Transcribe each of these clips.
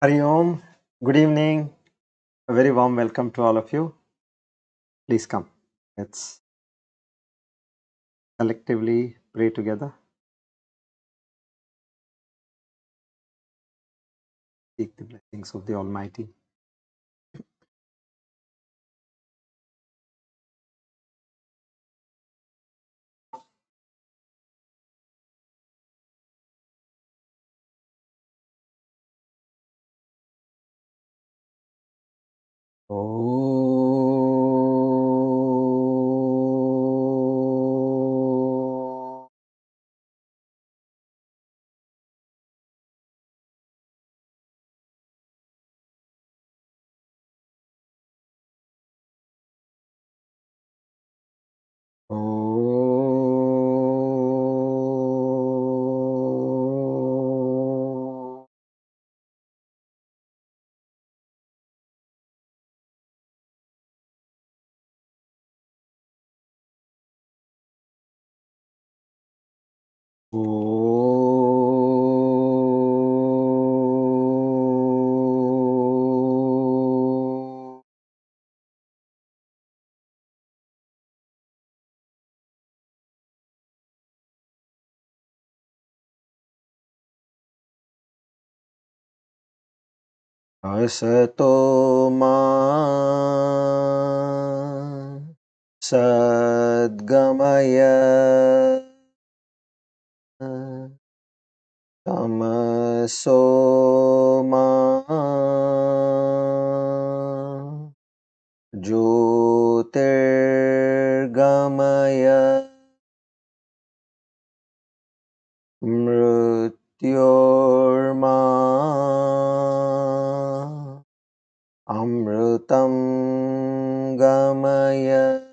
Hari Om, good evening. A very warm welcome to all of you. Please come. Let's collectively pray together. Seek the blessings of the Almighty. Oh. Oh. Oh. Asato ma sadgamaya tamaso ma jyotirgamaya mrityorma amritam gamaya.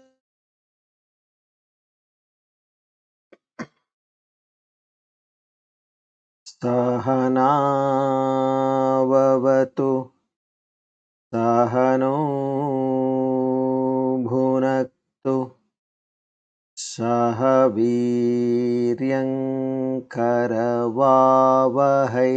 Sahana vavatu sahano bhunaktu saha viryankaravavahai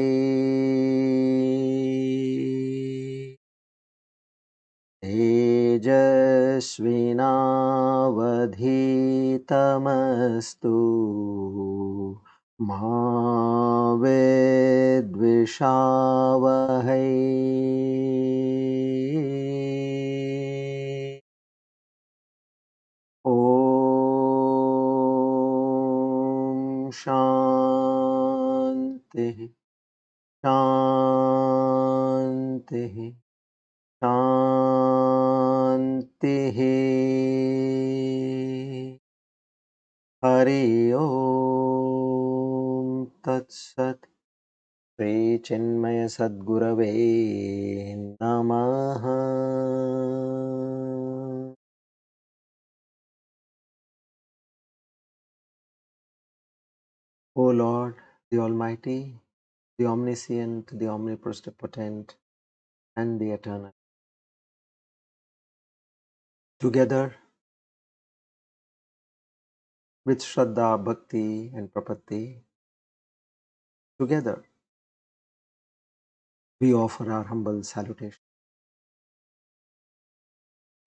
tejasvinavadhitamastu ma vidvishavahai. Om Shanti Shanti Shanti. Hari Om Tat Sat. Sri Chinmaya Sadgurave Namaha. O Lord, the Almighty, the Omniscient, the Omnipotent, and the Eternal, together with Shraddha, Bhakti, and Prapatti, together we offer our humble salutation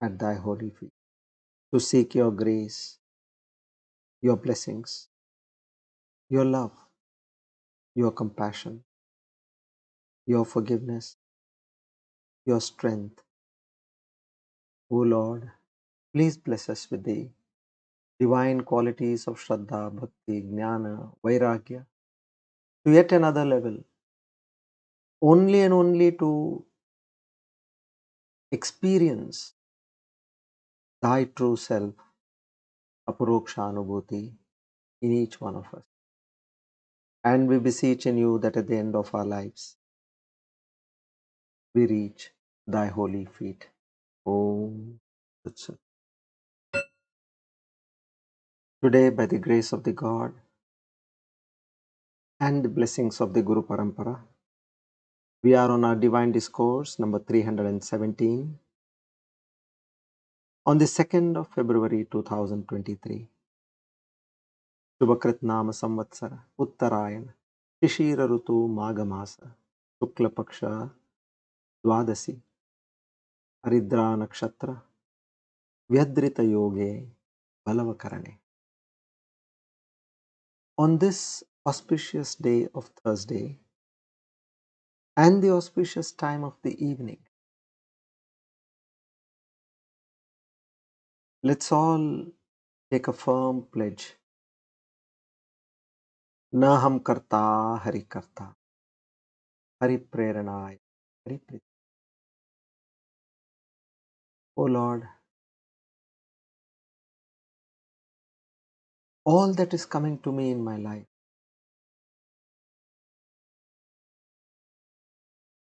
at Thy holy feet to seek Your grace, Your blessings, Your love, Your compassion, Your forgiveness, Your strength. O Lord, please bless us with the divine qualities of Shraddha, Bhakti, Jnana, Vairagya to yet another level, only and only to experience Thy true self, Aparoksha Anubhuti, in each one of us. And we beseech in You that at the end of our lives, we reach Thy holy feet. Om Tat Sat. Today, by the grace of the God and the blessings of the Guru Parampara, we are on our Divine Discourse number 317 on the 2nd of February 2023. Shubhakrit Nama Samvatsara Uttarayana Shishira Rutu Magamasa Shukla Paksha Dwadasi, Aridra Nakshatra, Vyadrita Yoge, Balavakarane. On this auspicious day of Thursday and the auspicious time of the evening, let's all take a firm pledge. Na ham karta, Hari karta, Hari preranay, Hari prit. O Lord, all that is coming to me in my life,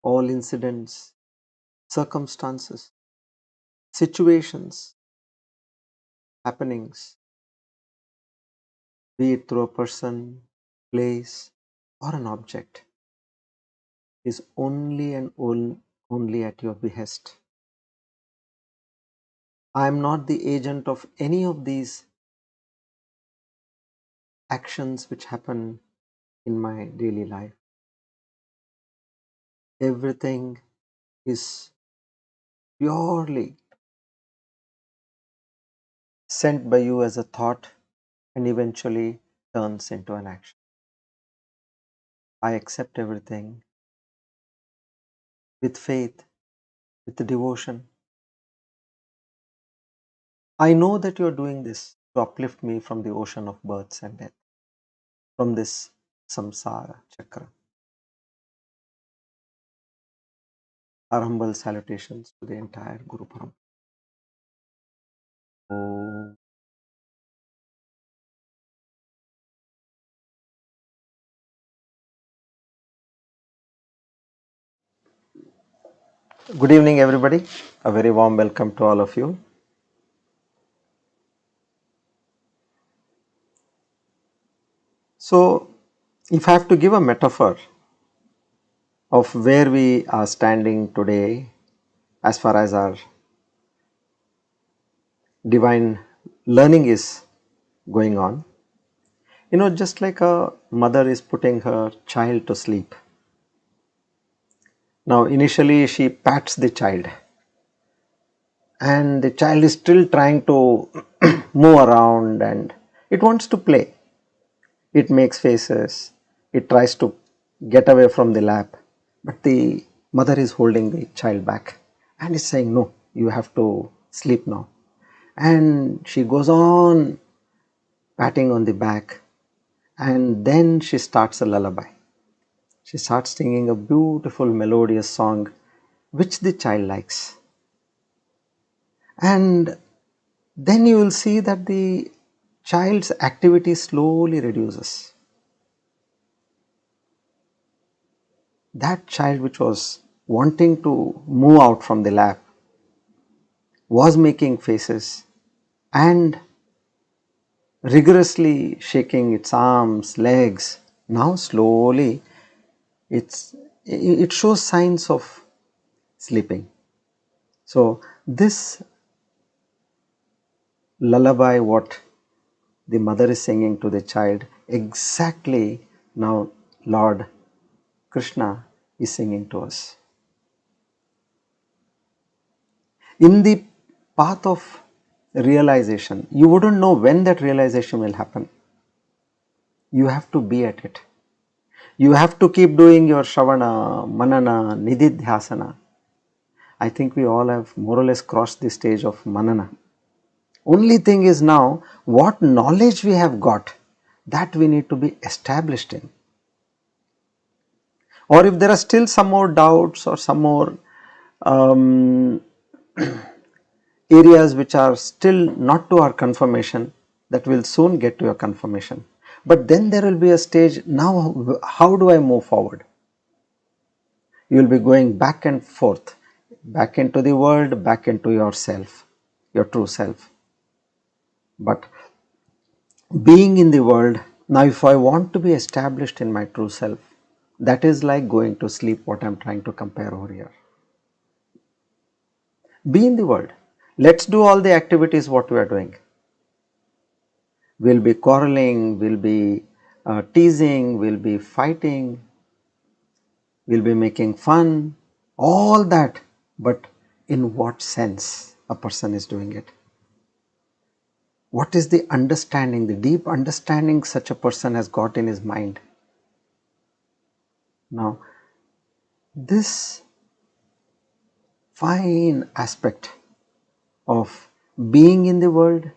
all incidents, circumstances, situations, happenings, be it through a person, place, or an object, is only and only at your behest. I am not the agent of any of these actions which happen in my daily life. Everything is purely sent by you as a thought and eventually turns into an action. I accept everything with faith, with devotion. I know that you are doing this to uplift me from the ocean of births and death, from this samsara chakra. Our humble salutations to the entire Guru Parampara. Om. Good evening, everybody. A very warm welcome to all of you. So, if I have to give a metaphor of where we are standing today as far as our divine learning is going on, just like a mother is putting her child to sleep. Now, initially she pats the child, and the child is still trying to move around and it wants to play. It makes faces, it tries to get away from the lap, but the mother is holding the child back and is saying, no, you have to sleep now. And she goes on patting on the back, and then she starts a lullaby. She starts singing a beautiful melodious song which the child likes. And then you will see that the child's activity slowly reduces. That child which was wanting to move out from the lap was making faces and rigorously shaking its arms, legs. Now slowly it shows signs of sleeping. So this lullaby what the mother is singing to the child, exactly now Lord Krishna is singing to us. In the path of realization, you wouldn't know when that realization will happen. You have to be at it. You have to keep doing your Shravana, Manana, Nididhyasana. I think we all have more or less crossed the stage of Manana. Only thing is now, what knowledge we have got, that we need to be established in. Or if there are still some more doubts or some more areas which are still not to our confirmation, that will soon get to your confirmation. But then there will be a stage, now how do I move forward? You will be going back and forth, back into the world, back into yourself, your true self. But being in the world, now if I want to be established in my true self, that is like going to sleep, what I am trying to compare over here. Be in the world. Let's do all the activities what we are doing. We'll be quarreling, we'll be teasing, we'll be fighting, we'll be making fun, all that, but in what sense a person is doing it? What is the understanding, the deep understanding such a person has got in his mind? Now, this fine aspect of being in the world,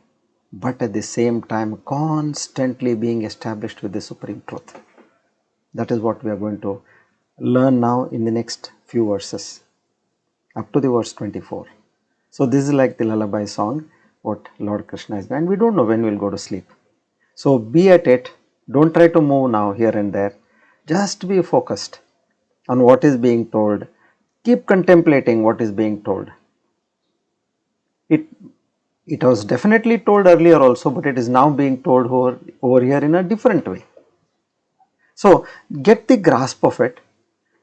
but at the same time constantly being established with the Supreme Truth. That is what we are going to learn now in the next few verses, up to the verse 24. So this is like the lullaby song, what Lord Krishna is, and we don't know when we will go to sleep. So be at it, don't try to move now here and there, just be focused on what is being told, keep contemplating what is being told. It was definitely told earlier also, but it is now being told over here in a different way. So get the grasp of it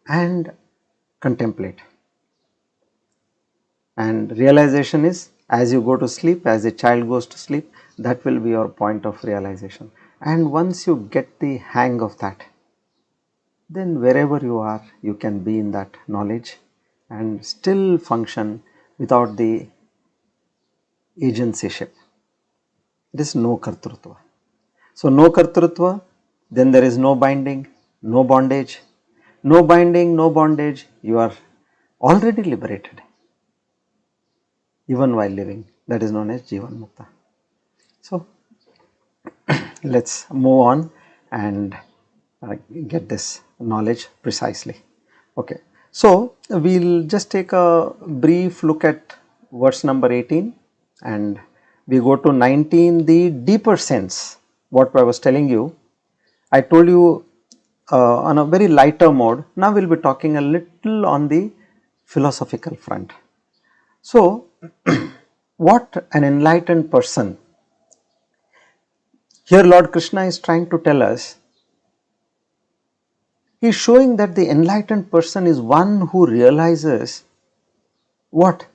and contemplate. And realization is, as you go to sleep, as a child goes to sleep, that will be your point of realization. And once you get the hang of that, then wherever you are, you can be in that knowledge and still function without the agencyship. It is no kartrutva. So no kartrutva, then there is no binding, no bondage. No binding, no bondage, you are already liberated, even while living. That is known as Jivan Mukta. So let's move on and get this knowledge precisely. Okay, so we'll just take a brief look at verse number 18 and we go to 19, the deeper sense. What I was telling you, I told you on a very lighter mode. Now we'll be talking a little on the philosophical front. So what an enlightened person, here Lord Krishna is trying to tell us, he is showing that the enlightened person is one who realizes what?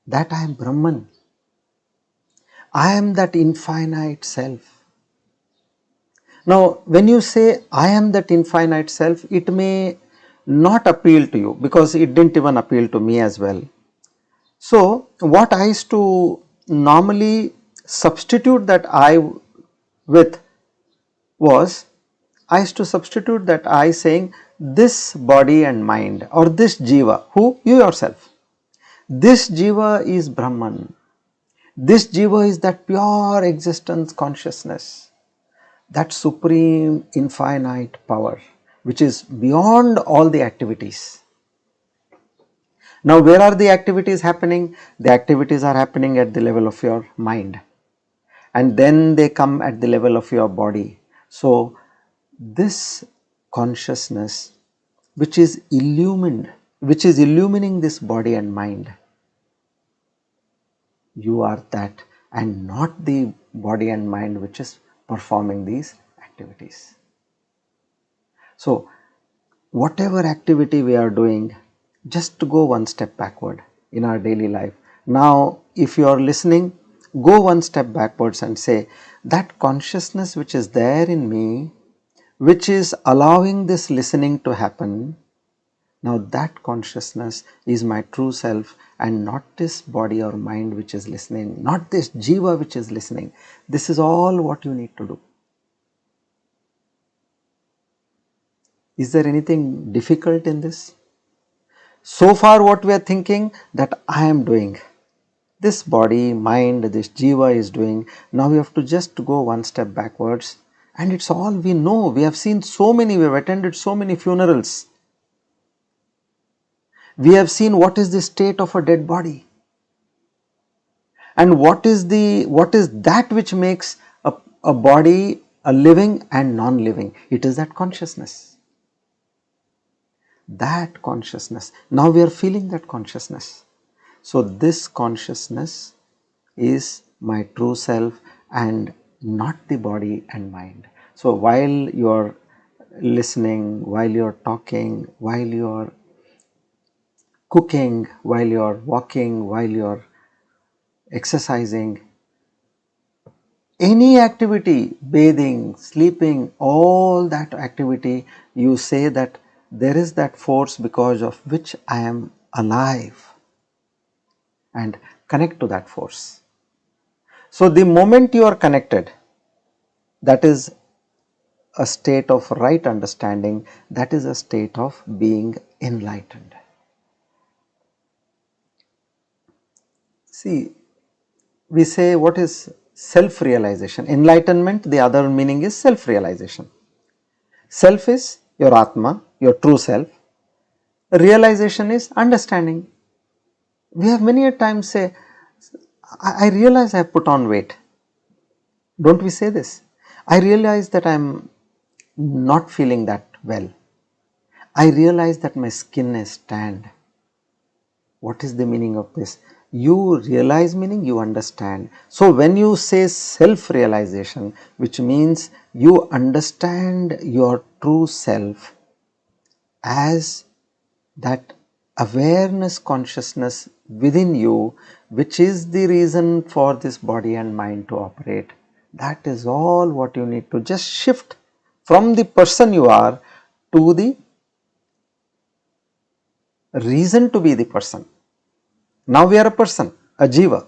That I am Brahman. I am that infinite self. Now, when you say I am that infinite self, it may not appeal to you because it didn't even appeal to me as well. So, what I used to normally substitute that I with was, I used to substitute that I saying this body and mind or this jiva, who? You yourself. This jiva is Brahman. This jiva is that pure existence consciousness, that supreme infinite power which is beyond all the activities. Now where are the activities happening? The activities are happening at the level of your mind and then they come at the level of your body. So this consciousness which is illumined, which is illumining this body and mind, you are that and not the body and mind which is performing these activities. So whatever activity we are doing, just to go one step backward in our daily life. Now if you are listening, go one step backwards and say that consciousness which is there in me, which is allowing this listening to happen, now that consciousness is my true self and not this body or mind which is listening, not this jiva which is listening. This is all what you need to do. Is there anything difficult in this? So far what we are thinking that I am doing, this body, mind, this jiva is doing. Now we have to just go one step backwards and it's all we know. We have seen so many, we have attended so many funerals. We have seen what is the state of a dead body and what is that which makes a body a living and non-living. It is that consciousness. That consciousness. Now we are feeling that consciousness. So this consciousness is my true self and not the body and mind. So while you are listening, while you are talking, while you are cooking, while you are walking, while you are exercising, any activity, bathing, sleeping, all that activity, you say that there is that force because of which I am alive, and connect to that force. So the moment you are connected, that is a state of right understanding, that is a state of being enlightened. See, we say what is self-realization? Enlightenment, the other meaning is self-realization. Self is your Atma, your true self. Realization is understanding. We have many a time say, I realize I have put on weight. Don't we say this? I realize that I am not feeling that well. I realize that my skin is tanned. What is the meaning of this? You realize meaning you understand. So when you say self-realization, which means you understand your true self as that awareness consciousness within you, which is the reason for this body and mind to operate. That is all what you need to just shift from the person you are to the reason to be the person. Now we are a person, a jiva.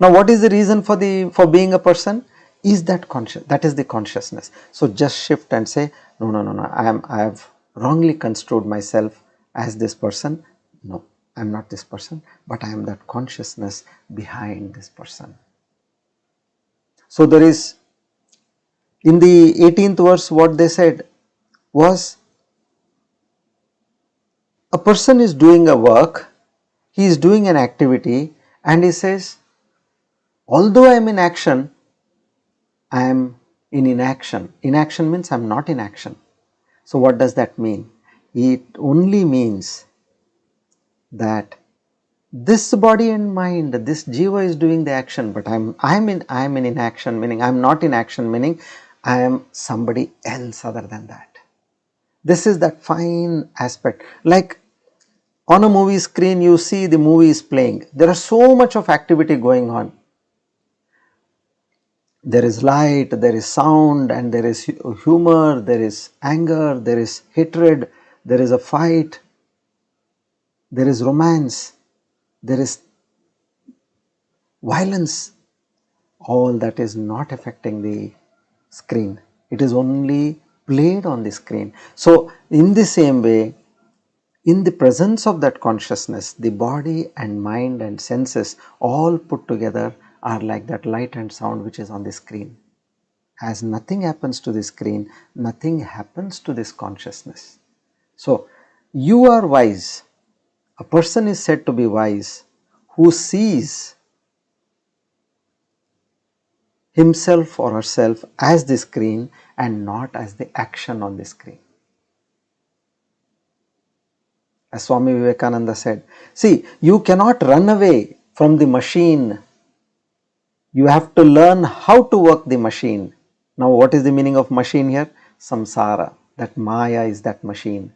Now what is the reason for being a person? Is that conscious, that is the consciousness. So just shift and say, no, I have wrongly construed myself as this person. No, I am not this person, but I am that consciousness behind this person. So there is, in the 18th verse, what they said was, a person is doing a work, he is doing an activity, and he says, although I am in action, I am in inaction. Inaction means I am not in action. So what does that mean? It only means that this body and mind, this jiva is doing the action, but I am in inaction, meaning I am not in action, meaning I am somebody else other than that. This is that fine aspect. Like on a movie screen, you see the movie is playing. There is so much of activity going on. There is light, there is sound, and there is humor, there is anger, there is hatred, there is a fight, there is romance, there is violence. All that is not affecting the screen. It is only played on the screen. So in the same way, in the presence of that consciousness, the body and mind and senses all put together are like that light and sound which is on the screen. As nothing happens to the screen, nothing happens to this consciousness. So you are wise. A person is said to be wise who sees himself or herself as the screen and not as the action on the screen. As Swami Vivekananda said, see, you cannot run away from the machine. You have to learn how to work the machine. Now what is the meaning of machine here? Samsara, that Maya is that machine.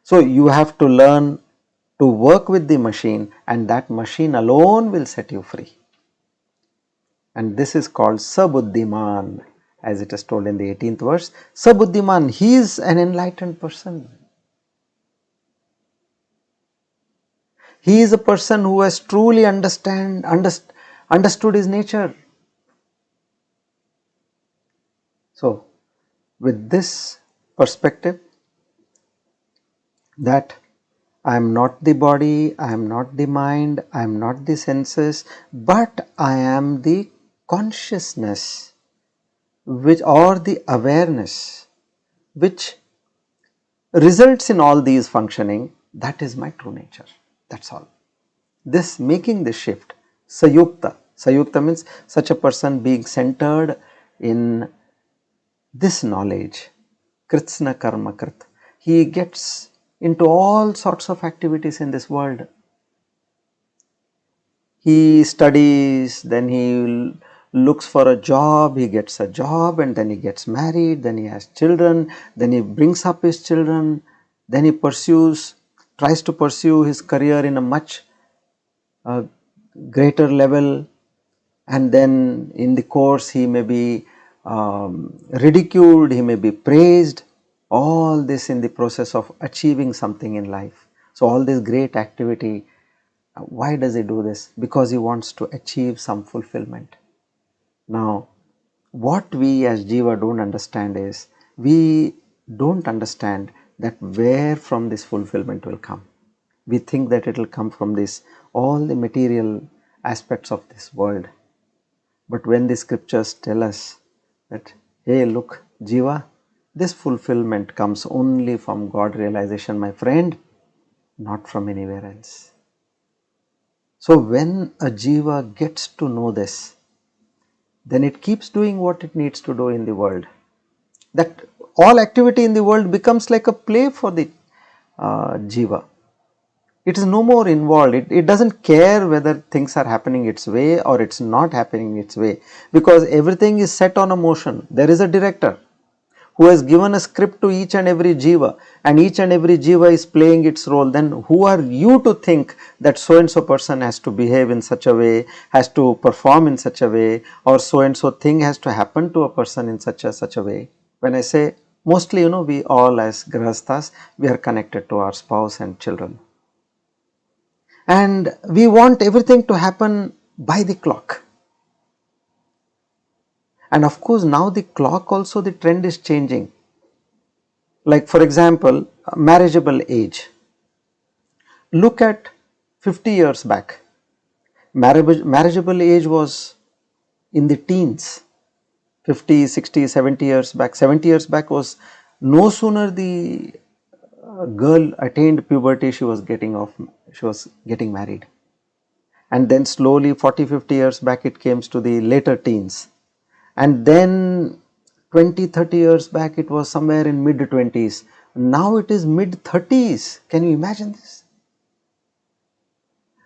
So you have to learn to work with the machine, and that machine alone will set you free. And this is called Sabuddhiman, as it is told in the 18th verse. Sabuddhiman, he is an enlightened person. He is a person who has truly understood his nature. So, with this perspective, that I am not the body, I am not the mind, I am not the senses, but I am the consciousness, which, or the awareness, which results in all these functioning. That is my true nature. That's all. This making the shift, sayukta. Sayukta means such a person being centered in this knowledge, kritsna karma krit. He gets into all sorts of activities in this world. He studies, then he looks for a job, he gets a job, and then he gets married, then he has children, then he brings up his children, then he tries to pursue his career in a much greater level, and then in the course he may be ridiculed, he may be praised. All this in the process of achieving something in life. So all this great activity, why does he do this? Because he wants to achieve some fulfillment. Now, what we as Jiva don't understand is, we don't understand that where from this fulfillment will come. We think that it will come from this, all the material aspects of this world. But when the scriptures tell us that, hey, look, Jiva, this fulfillment comes only from God realization, my friend, not from anywhere else. So when a Jiva gets to know this, then it keeps doing what it needs to do in the world. That all activity in the world becomes like a play for the Jiva. It is no more involved. It doesn't care whether things are happening its way or it's not happening its way, because everything is set on a motion. There is a director who has given a script to each and every Jiva, and each and every Jiva is playing its role. Then who are you to think that so and so person has to behave in such a way, has to perform in such a way, or so and so thing has to happen to a person in such a way? When I say mostly, we all as Grahasthas, we are connected to our spouse and children. And we want everything to happen by the clock. And of course, now the clock also, the trend is changing. Like for example, marriageable age. Look at 50 years back. Marriageable age was in the teens. 50, 60, 70 years back. 70 years back was no sooner the girl attained puberty, she was getting married. And then slowly 40, 50 years back it came to the later teens. And then 20, 30 years back it was somewhere in mid 20s. Now it is mid 30s. Can you imagine this?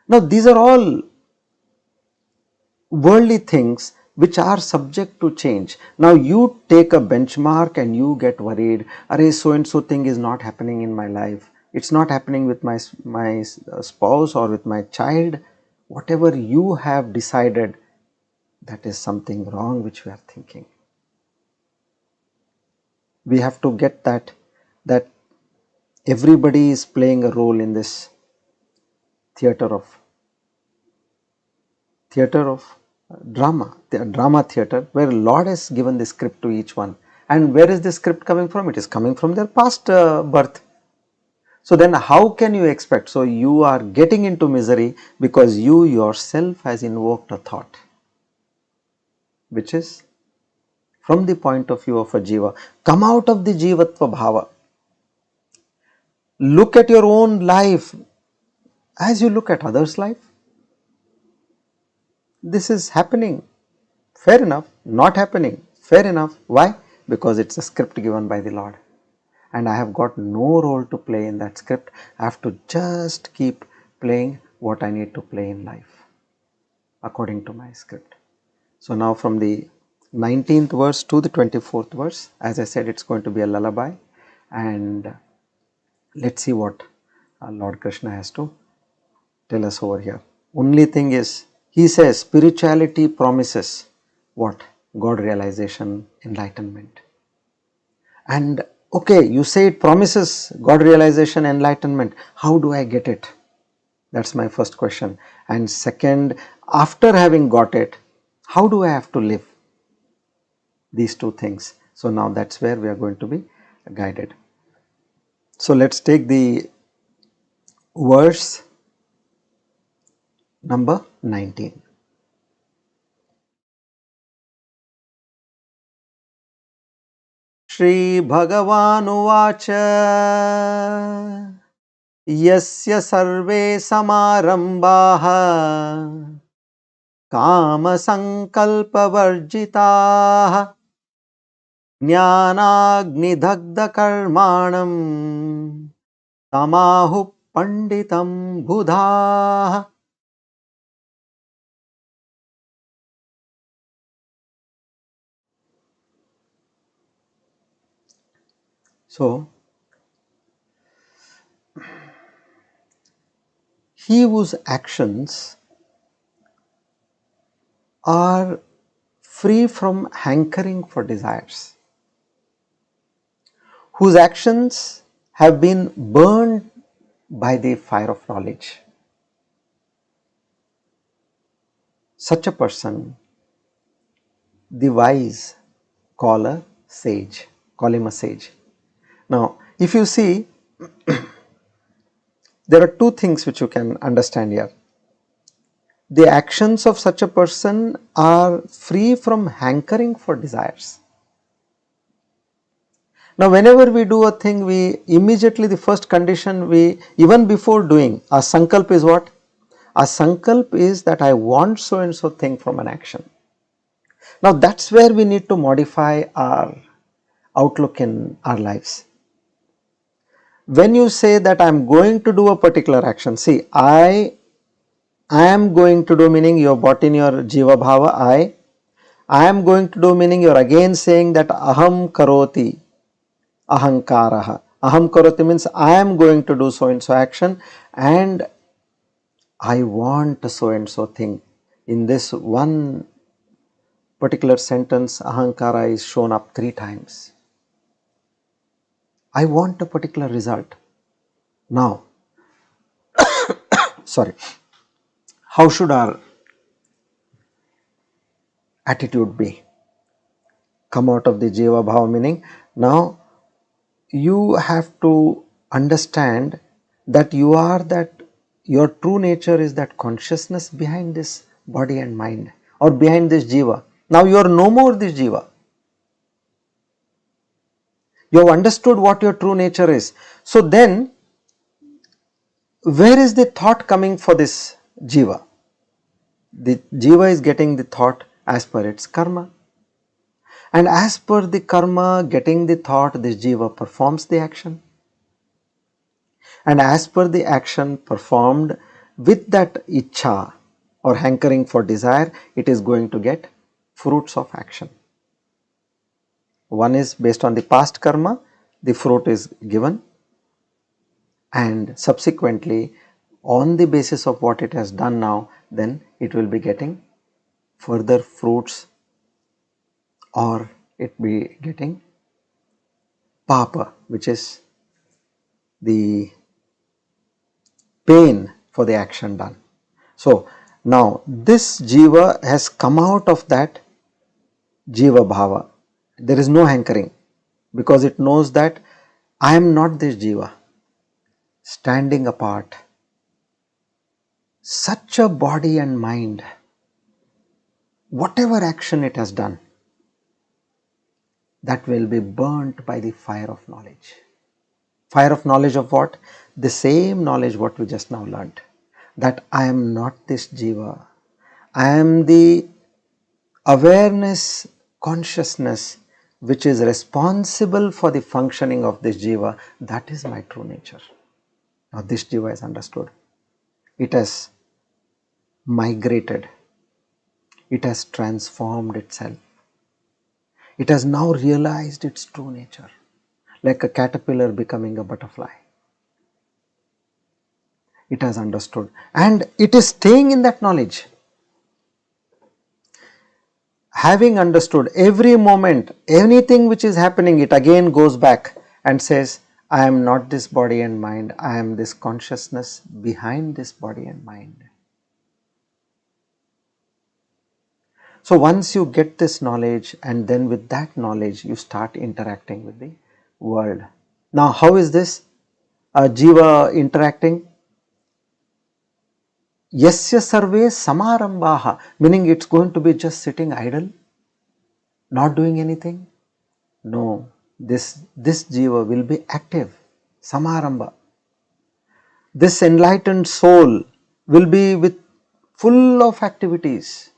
Now these are all worldly things which are subject to change. Now you take a benchmark and you get worried, array so and so thing is not happening in my life. It's not happening with my spouse or with my child. Whatever you have decided, that is something wrong which we are thinking. We have to get that everybody is playing a role in this theater of drama, the drama theater, where Lord has given the script to each one. And where is this script coming from? It is coming from their past birth. So then how can you expect? So you are getting into misery because you yourself has invoked a thought which is from the point of view of a Jiva. Come out of the Jivatva Bhava. Look at your own life as you look at others' life. This is happening. Fair enough. Not happening. Fair enough. Why? Because it's a script given by the Lord. And I have got no role to play in that script. I have to just keep playing what I need to play in life according to my script. So now from the 19th verse to the 24th verse, as I said, it's going to be a lullaby, and let's see what Lord Krishna has to tell us over here. Only thing is, he says spirituality promises what? God realization, enlightenment. And okay, you say it promises God realization, enlightenment. How do I get it? That's my first question. And second, after having got it, how do I have to live? These two things. So now that's where we are going to be guided. So let's take the verse number 19. Shri Bhagavanuvacha Yasya sarve samarambhaha Kama sankalpa varjitaha Jnanagnidagda karmanam Tamahu panditam buddha. So, he whose actions are free from hankering for desires, whose actions have been burned by the fire of knowledge. Such a person, the wise call a sage, call him a sage. Now, if you see, there are two things which you can understand here. The actions of such a person are free from hankering for desires. Now, whenever we do a thing, we immediately, the first condition, we even before doing, our sankalp is what? Our sankalp is that I want so and so thing from an action. Now, that's where we need to modify our outlook in our lives. When you say that I am going to do a particular action, see, I am going to do, meaning you have brought in your jiva bhava, I am going to do, meaning you are again saying that aham karoti, ahankaraha. Aham karoti means I am going to do so and so action and I want so and so thing. In this one particular sentence, ahankara is shown up 3 times. I want a particular result. Now, sorry, how should our attitude be? Come out of the jiva bhava, meaning now you have to understand that you are that, your true nature is that consciousness behind this body and mind or behind this jiva. Now you are no more this jiva. You have understood what your true nature is. So then, where is the thought coming for this jiva? The jiva is getting the thought as per its karma. And as per the karma getting the thought, this jiva performs the action. And as per the action performed with that ichha or hankering for desire, it is going to get fruits of action. One is based on the past karma, the fruit is given, and subsequently on the basis of what it has done now, then it will be getting further fruits or it be getting papa, which is the pain for the action done. So now this jiva has come out of that jiva bhava. There is no hankering because it knows that I am not this jiva. Standing apart, such a body and mind, whatever action it has done, that will be burnt by the fire of knowledge. Fire of knowledge of what? The same knowledge what we just now learnt, that I am not this jiva. I am the awareness, consciousness which is responsible for the functioning of this jiva. That is my true nature. Now this jiva is understood. It has migrated. It has transformed itself. It has now realized its true nature, like a caterpillar becoming a butterfly. It has understood and it is staying in that knowledge. Having understood, every moment, anything which is happening, it again goes back and says, I am not this body and mind, I am this consciousness behind this body and mind. So once you get this knowledge and then with that knowledge you start interacting with the world. Now how is this jiva interacting? Yasya sarve samarambaha, meaning it's going to be just sitting idle, not doing anything. No, this jiva will be active, samaramba. This enlightened soul will be with full of activities.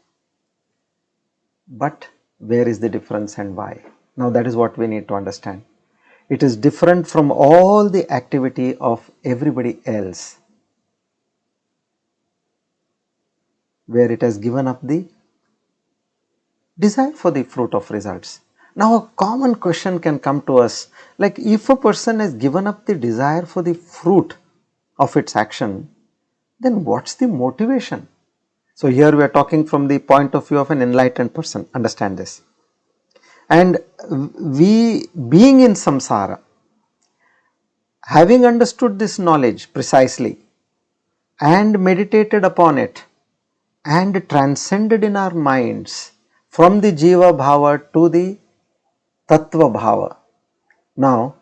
But where is the difference and why? Now that is what we need to understand. It is different from all the activity of everybody else, where it has given up the desire for the fruit of results. Now a common question can come to us, like if a person has given up the desire for the fruit of its action, then what's the motivation? So here we are talking from the point of view of an enlightened person, understand this. And we being in samsara, Having understood this knowledge precisely and meditated upon it and transcended in our minds from the Jiva Bhava to the Tattva Bhava, now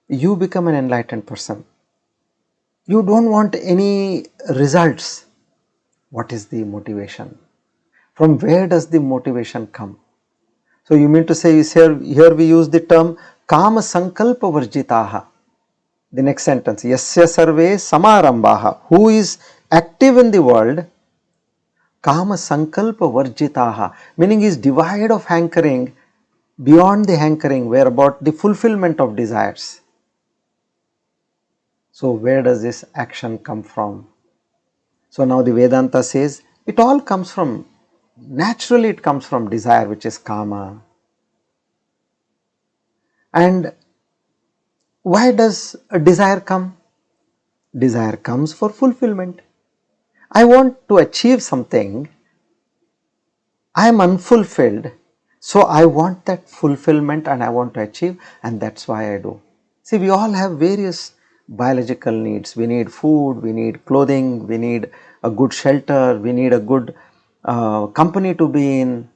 you become an enlightened person. You don't want any results. What is the motivation? From where does the motivation come? So you mean to say is here we use the term Kama Sankalpa Varjitaha. The next sentence, Yasya Sarve Samarambaha, who is active in the world, Kama Sankalpa Varjitaha, meaning is devoid of hankering, beyond the hankering, where about the fulfillment of desires. So where does this action come from? So now the Vedanta says it all comes from, naturally it comes from desire, which is Kama. And why does a desire come? Desire comes for fulfillment. I want to achieve something, I am unfulfilled, so I want that fulfillment and I want to achieve, and that's why I do. See, we all have various biological needs. We need food, we need clothing, we need a good shelter, we need a good company to be in,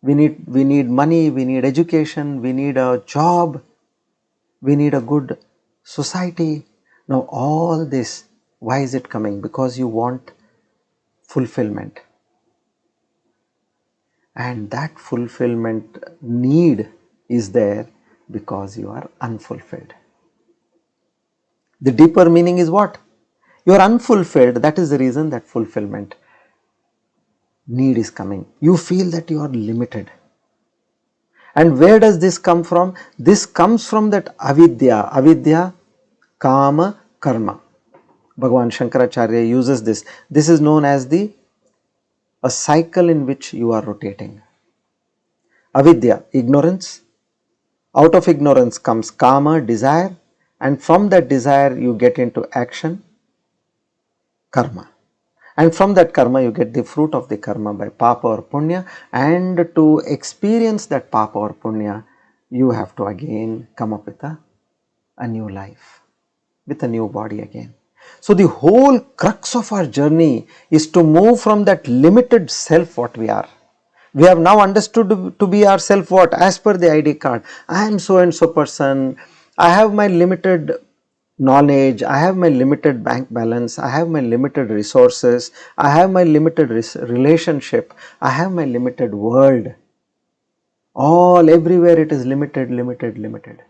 we need money, we need education, we need a job, we need a good society. Now all this, why is it coming? Because you want fulfillment. And that fulfillment need is there because you are unfulfilled. The deeper meaning is what? You are unfulfilled, that is the reason that fulfillment need is coming. You feel that you are limited. And where does this come from? This comes from that avidya, kama, karma. Bhagavan Shankaracharya uses this. This is known as a cycle in which you are rotating. Avidya, ignorance. Out of ignorance comes kama, desire, and from that desire you get into action, karma. And from that karma you get the fruit of the karma by papa or punya, and to experience that papa or punya you have to again come up with a new life, with a new body again. So the whole crux of our journey is to move from that limited self what we are. We have now understood to be ourself what? As per the ID card. I am so and so person. I have my limited knowledge. I have my limited bank balance. I have my limited resources. I have my limited relationship. I have my limited world. All everywhere it is limited, limited, limited.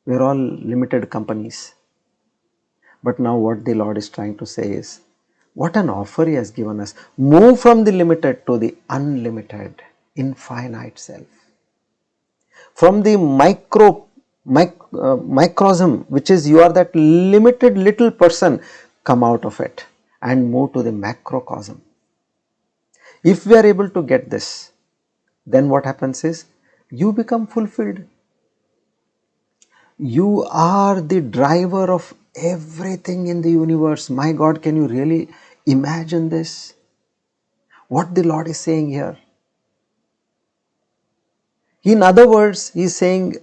We are all limited companies. But now what the Lord is trying to say is, what an offer He has given us. Move from the limited to the unlimited, infinite self. From the microcosm, which is you are that limited little person, come out of it and move to the macrocosm. If we are able to get this, then what happens is, you become fulfilled. You are the driver of everything in the universe. My God, can you really imagine this? What the Lord is saying here. In other words, He is saying,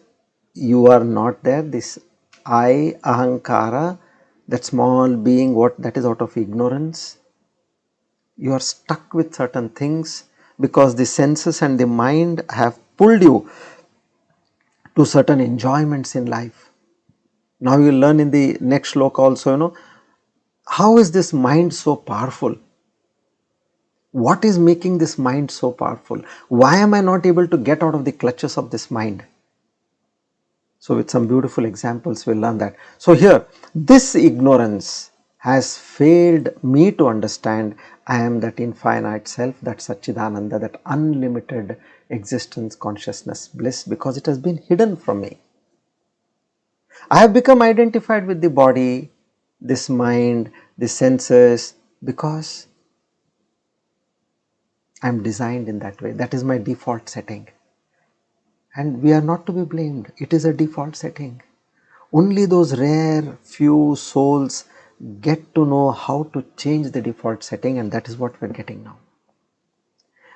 you are not there. This I, ahankara, that small being, what that is out of ignorance. You are stuck with certain things because the senses and the mind have pulled you to certain enjoyments in life. Now you will learn in the next Shlok also, how is this mind so powerful? What is making this mind so powerful? Why am I not able to get out of the clutches of this mind? So with some beautiful examples we will learn that. So here, this ignorance has failed me to understand I am that infinite self, that Satchidananda, that unlimited existence, consciousness, bliss, because it has been hidden from me. I have become identified with the body, this mind, the senses, because I am designed in that way. That is my default setting. And we are not to be blamed. It is a default setting. Only those rare few souls get to know how to change the default setting, and that is what we are getting now.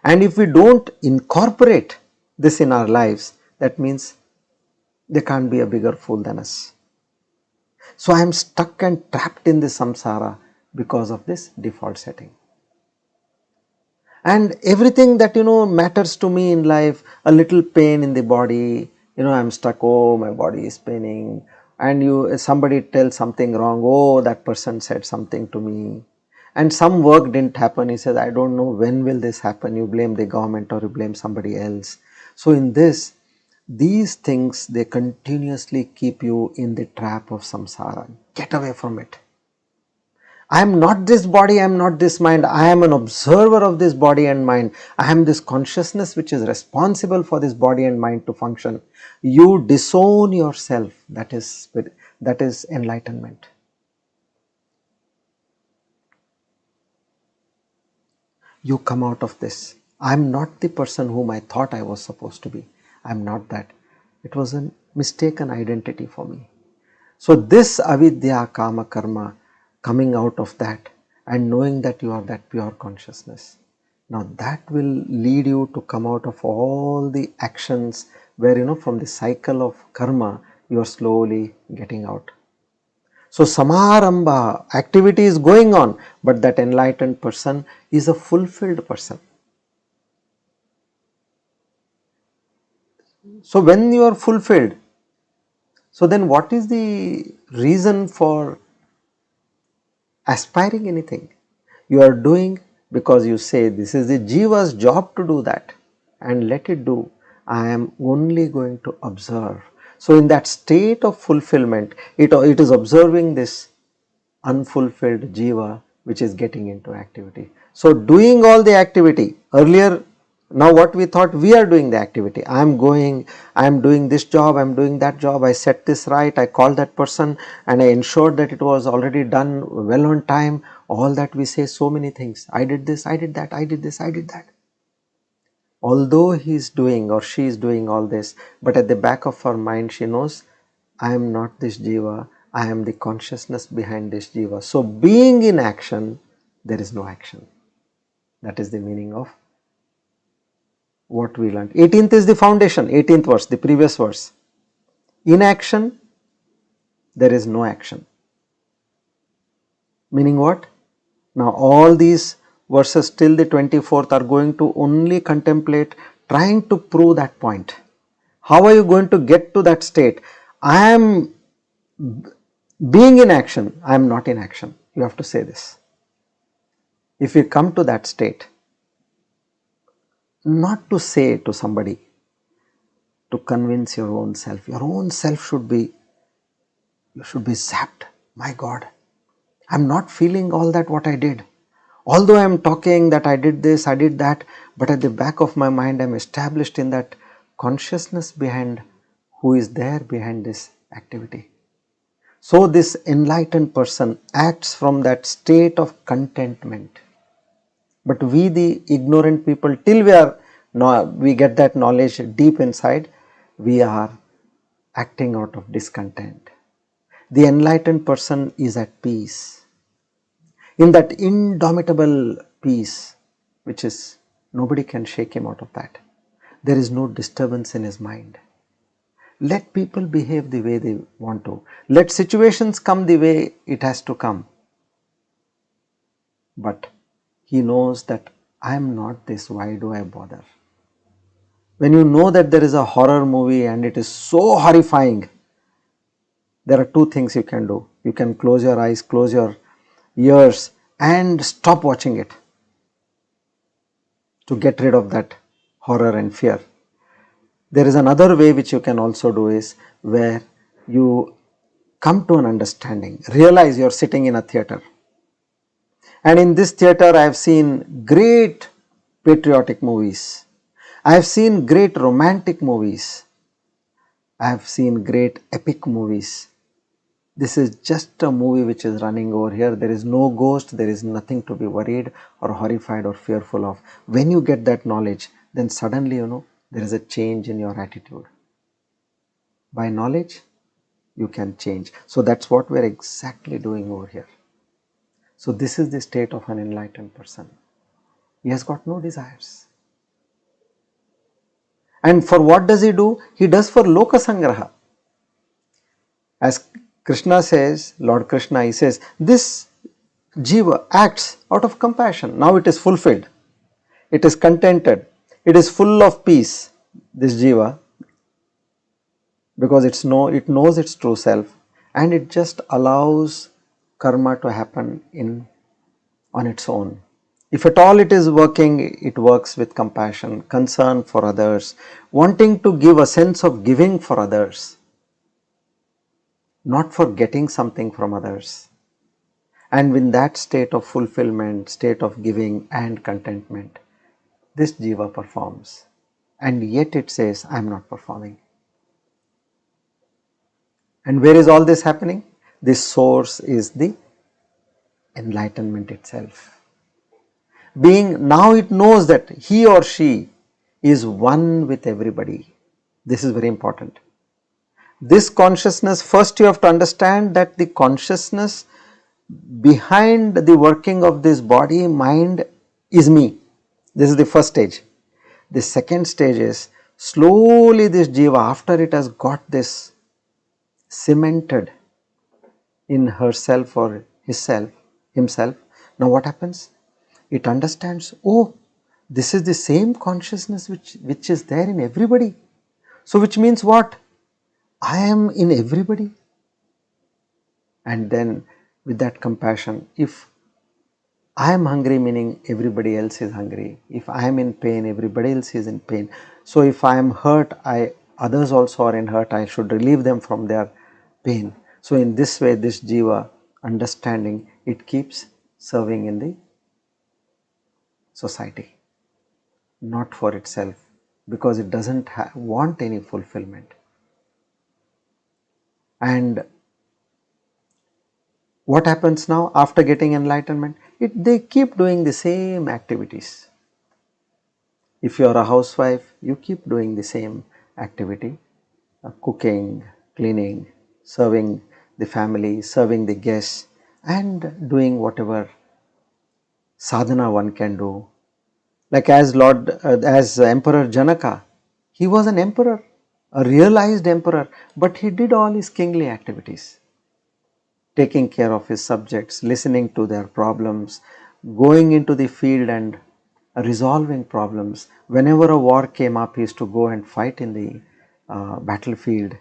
And if we don't incorporate this in our lives, that means there can't be a bigger fool than us. So I am stuck and trapped in this samsara because of this default setting. And everything that matters to me in life, a little pain in the body, I'm stuck, oh my body is paining, and somebody tells something wrong, oh that person said something to me, and some work didn't happen, he says I don't know when will this happen, you blame the government or you blame somebody else. So in these things, they continuously keep you in the trap of samsara. Get away from it. I am not this body, I am not this mind, I am an observer of this body and mind. I am this consciousness which is responsible for this body and mind to function. You disown yourself, that is enlightenment. You come out of this. I am not the person whom I thought I was supposed to be. I am not that. It was a mistaken identity for me. So this avidya kama karma, coming out of that and knowing that you are that pure consciousness, now that will lead you to come out of all the actions where from the cycle of karma you are slowly getting out. So samarambha, activity is going on, but that enlightened person is a fulfilled person. So when you are fulfilled, so then what is the reason for aspiring anything? You are doing because you say this is the jiva's job to do that, and let it do. I am only going to observe. So in that state of fulfillment, it is observing this unfulfilled jiva which is getting into activity. So doing all the activity earlier, now what we thought, we are doing the activity. I am going, I am doing this job, I am doing that job, I set this right, I called that person and I ensured that it was already done well on time. All that we say, so many things. I did this, I did that, I did this, I did that. Although he is doing or she is doing all this, but at the back of her mind she knows, I am not this jiva, I am the consciousness behind this jiva. So being in action, there is no action. That is the meaning of what we learned. 18th is the foundation, 18th verse, the previous verse. In action, there is no action. Meaning what? Now all these verses till the 24th are going to only contemplate, trying to prove that point. How are you going to get to that state? I am being in action, I am not in action. You have to say this. If you come to that state, not to say to somebody, to convince your own self should be, you should be zapped. My God, I am not feeling all that what I did. Although I am talking that I did this, I did that, but at the back of my mind I am established in that consciousness behind who is there behind this activity. So this enlightened person acts from that state of contentment. But we the ignorant people, till we get that knowledge deep inside, we are acting out of discontent. The enlightened person is at peace. In that indomitable peace, which is nobody can shake him out of that. There is no disturbance in his mind. Let people behave the way they want to. Let situations come the way it has to come. But he knows that I am not this, why do I bother? When you know that there is a horror movie and it is so horrifying, there are two things you can do. You can close your eyes, close your ears and stop watching it to get rid of that horror and fear. There is another way which you can also do, is where you come to an understanding, realize you are sitting in a theatre, and in this theatre I have seen great patriotic movies, I have seen great romantic movies, I have seen great epic movies. This is just a movie which is running over here. There is no ghost, there is nothing to be worried or horrified or fearful of. When you get that knowledge, then suddenly there is a change in your attitude. By knowledge, you can change. So that's what we are exactly doing over here. So this is the state of an enlightened person. He has got no desires. And for what does he do? He does for loka sangraha. As Krishna says, Lord Krishna, he says, this jiva acts out of compassion. Now it is fulfilled, it is contented, it is full of peace, this jiva, because it knows its true self, and it just allows karma to happen on its own. If at all it is working, it works with compassion, concern for others, wanting to give a sense of giving for others, not for getting something from others. And in that state of fulfillment, state of giving and contentment, this jiva performs. And yet it says, I am not performing. And where is all this happening? This source is the enlightenment itself. Being, now it knows that he or she is one with everybody. This is very important. This consciousness, first you have to understand that the consciousness behind the working of this body, mind is me. This is the first stage. The second stage is slowly this jiva, after it has got this cemented in herself or himself, now what happens? It understands, oh, this is the same consciousness which is there in everybody. So which means what? I am in everybody. And then with that compassion, if I am hungry, meaning everybody else is hungry. If I am in pain, everybody else is in pain. So if I am hurt, others also are in hurt, I should relieve them from their pain. So in this way, this jiva understanding, it keeps serving in the society, not for itself, because it doesn't want any fulfillment. And what happens now after getting enlightenment? They keep doing the same activities. If you are a housewife, you keep doing the same activity, cooking, cleaning, serving the family, serving the guests, and doing whatever sadhana one can do. Like as Emperor Janaka, he was an emperor, a realized emperor, but he did all his kingly activities, taking care of his subjects, listening to their problems, going into the field and resolving problems. Whenever a war came up, he used to go and fight in the battlefield.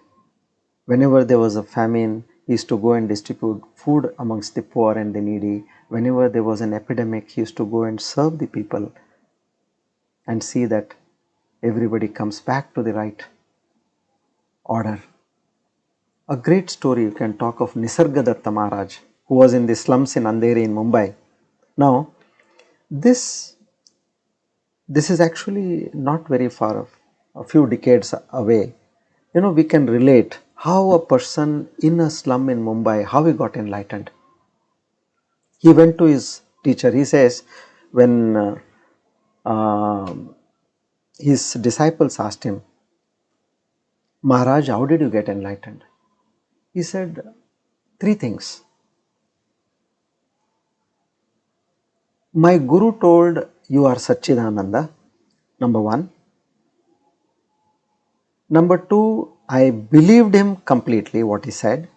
Whenever there was a famine, he used to go and distribute food amongst the poor and the needy. Whenever there was an epidemic, he used to go and serve the people and see that everybody comes back to the right order. A great story you can talk of Nisargadatta Maharaj, who was in the slums in Andheri in Mumbai. Now, this is actually not very far off, a few decades away. You know, we can relate how a person in a slum in Mumbai, how he got enlightened. He went to his teacher. He says, when his disciples asked him, Maharaj, how did you get enlightened? He said, 3 things. My Guru told you are Satchidananda, number 1. Number 2, I believed him completely what he said.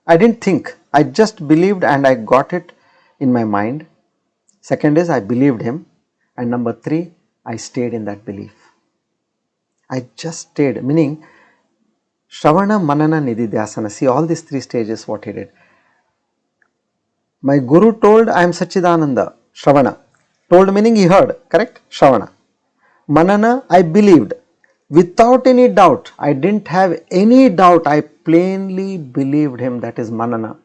I didn't think, I just believed and I got it in my mind. Second is I believed him. And number 3, I stayed in that belief. I just stayed, meaning Shravana, Manana, Nididhyasana. See all these 3 stages what he did. My Guru told I am Satchidananda, Shravana. Told meaning he heard, correct? Shravana. Manana, I believed. Without any doubt, I didn't have any doubt, I plainly believed him, that is Manana.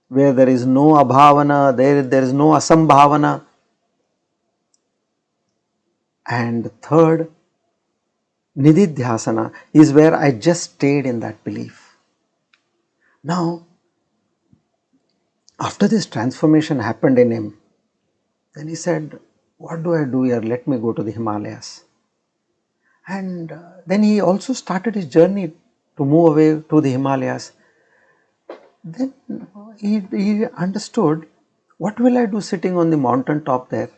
Where there is no abhavana, there is no asambhavana. And third, Nididhyasana is where I just stayed in that belief. Now, after this transformation happened in him, then he said, what do I do here? Let me go to the Himalayas. And then he also started his journey to move away to the Himalayas. Then he understood, what will I do sitting on the mountain top there?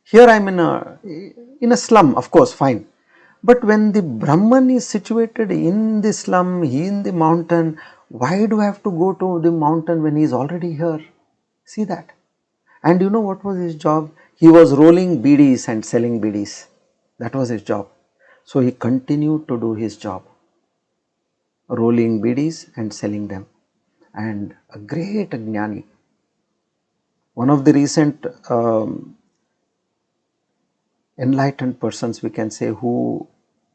Here I am in a slum, of course, fine. But when the Brahman is situated in the slum, in the mountain, why do I have to go to the mountain when he is already here? See that. And you know what was his job? He was rolling bidis and selling bidis. That was his job. So he continued to do his job, rolling bidis and selling them. And a great jnani. One of the recent enlightened persons, we can say, who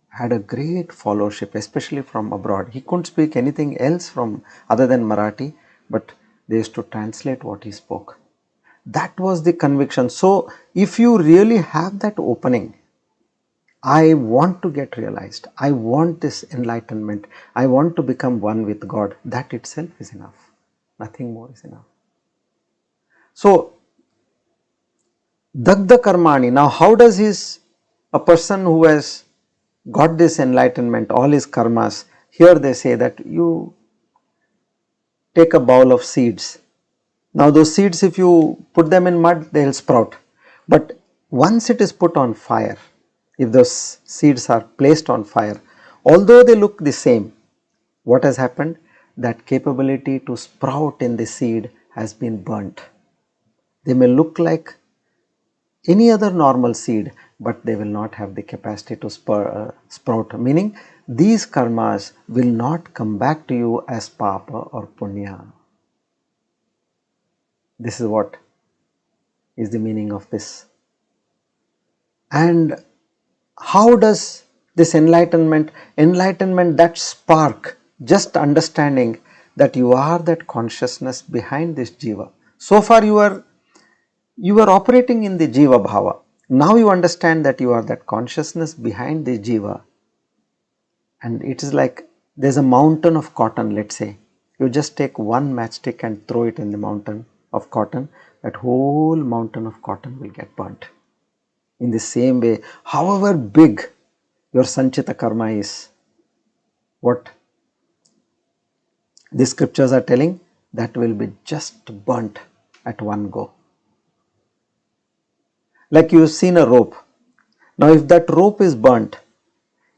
had a great followership, especially from abroad. He couldn't speak anything else from other than Marathi, but they used to translate what he spoke. That was the conviction. So if you really have that opening, I want to get realized, I want this enlightenment, I want to become one with God, that itself is enough. Nothing more is enough. So Dagda Karmani. Now, how does a person who has got this enlightenment, all his karmas, here they say that you take a bowl of seeds. Now, those seeds, if you put them in mud, they will sprout. But once it is put on fire, if those seeds are placed on fire, although they look the same, what has happened? That capability to sprout in the seed has been burnt. They may look like any other normal seed, but they will not have the capacity to sprout, meaning these karmas will not come back to you as papa or punya. This is what is the meaning of this. And how does this enlightenment, that spark, just understanding that you are that consciousness behind this jiva. So far you are operating in the jiva bhava. Now you understand that you are that consciousness behind the jiva, and it is like there is a mountain of cotton. Let's say you just take one matchstick and throw it in the mountain of cotton, that whole mountain of cotton will get burnt. In the same way, however big your sanchita karma is, what the scriptures are telling, that will be just burnt at one go. Like you have seen a rope. Now if that rope is burnt,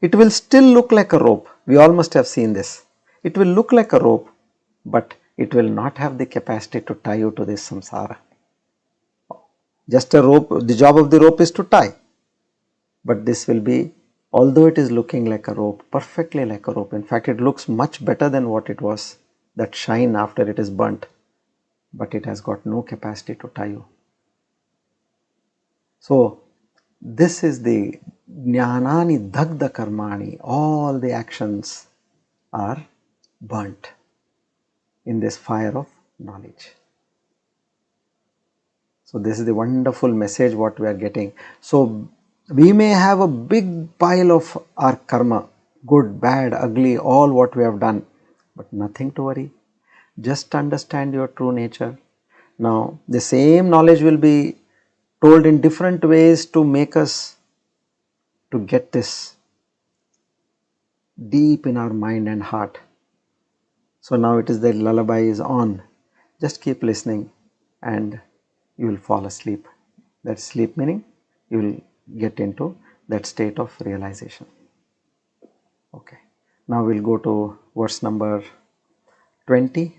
it will still look like a rope. We all must have seen this. It will look like a rope, but it will not have the capacity to tie you to this samsara. Just a rope, the job of the rope is to tie. But this will be, although it is looking like a rope, perfectly like a rope. In fact, it looks much better than what it was, that shine after it is burnt. But it has got no capacity to tie you. So, this is the jnanani dagda karmani. All the actions are burnt in this fire of knowledge. So this is the wonderful message what we are getting. So we may have a big pile of our karma, good, bad, ugly, all what we have done, but nothing to worry. Just understand your true nature. Now the same knowledge will be told in different ways to make us to get this deep in our mind and heart. So now it is the lullaby is on. Just keep listening and you will fall asleep. That sleep meaning you will get into that state of realization. Okay. Now we'll go to verse number 20.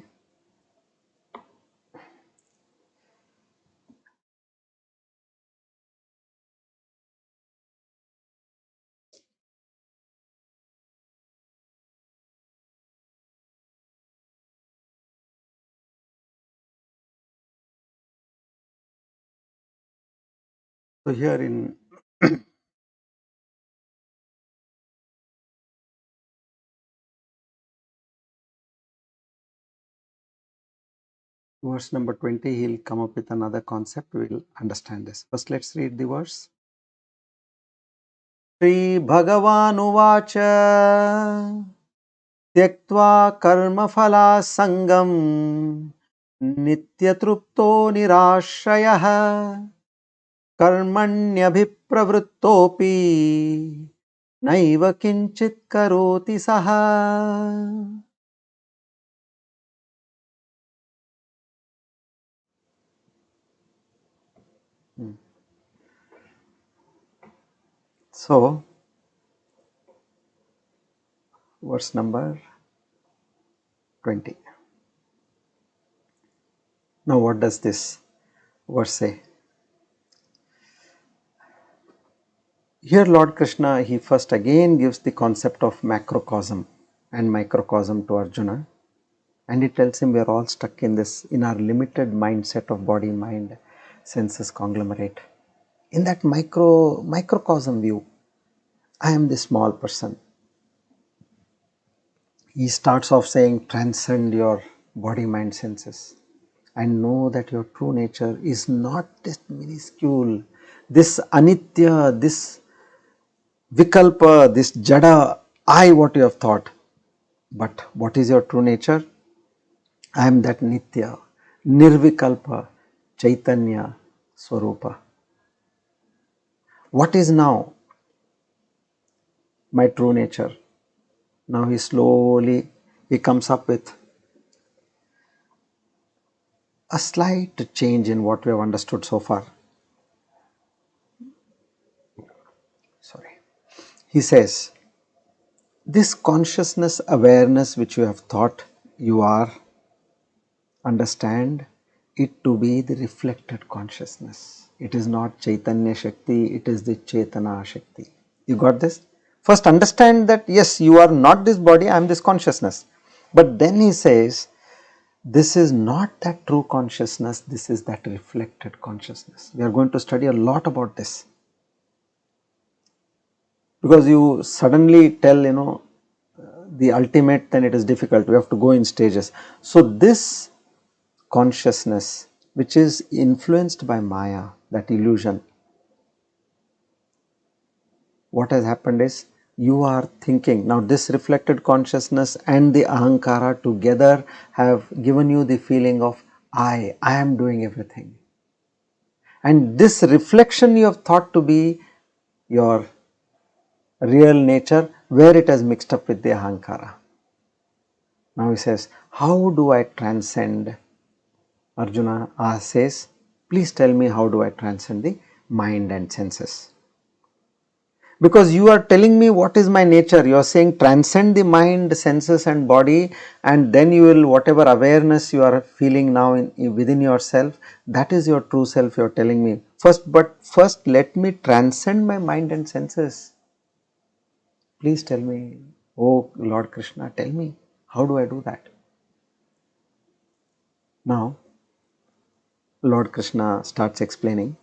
So here in verse number 20, he'll come up with another concept. We'll understand this. First, let's read the verse. Shri Bhagavan Uvacha Tyaktva Karma Phala Sangam Nityatrupto Nirashrayah Karmanyabhipravrittopi Naiva Kinchit Karoti Saha. So, verse number 20. Now what does this verse say? Here Lord Krishna, he first again gives the concept of macrocosm and microcosm to Arjuna, and he tells him we are all stuck in this, in our limited mindset of body, mind, senses conglomerate. In that microcosm view, I am the small person. He starts off saying transcend your body, mind, senses and know that your true nature is not this minuscule, this anitya, this vikalpa, this jada, I what you have thought. But what is your true nature? I am that nitya, nirvikalpa, chaitanya, swarupa. What is now my true nature? Now he comes up with a slight change in what we have understood so far. He says, this consciousness awareness which you have thought you are, understand it to be the reflected consciousness. It is not Chaitanya Shakti, it is the Chetana Shakti. You got this? First understand that yes, you are not this body, I am this consciousness. But then he says, this is not that true consciousness, this is that reflected consciousness. We are going to study a lot about this. Because you suddenly tell, the ultimate, then it is difficult. We have to go in stages. So this consciousness which is influenced by Maya, that illusion, what has happened is you are thinking. Now this reflected consciousness and the ahankara together have given you the feeling of I am doing everything. And this reflection you have thought to be your real nature, where it has mixed up with the ahankara. Now he says, how do I transcend? Arjuna says, please tell me how do I transcend the mind and senses? Because you are telling me what is my nature. You are saying transcend the mind, senses and body, and then you will, whatever awareness you are feeling now within yourself, that is your true self you are telling me. First let me transcend my mind and senses. Please tell me, oh Lord Krishna, tell me, how do I do that? Now, Lord Krishna starts explaining,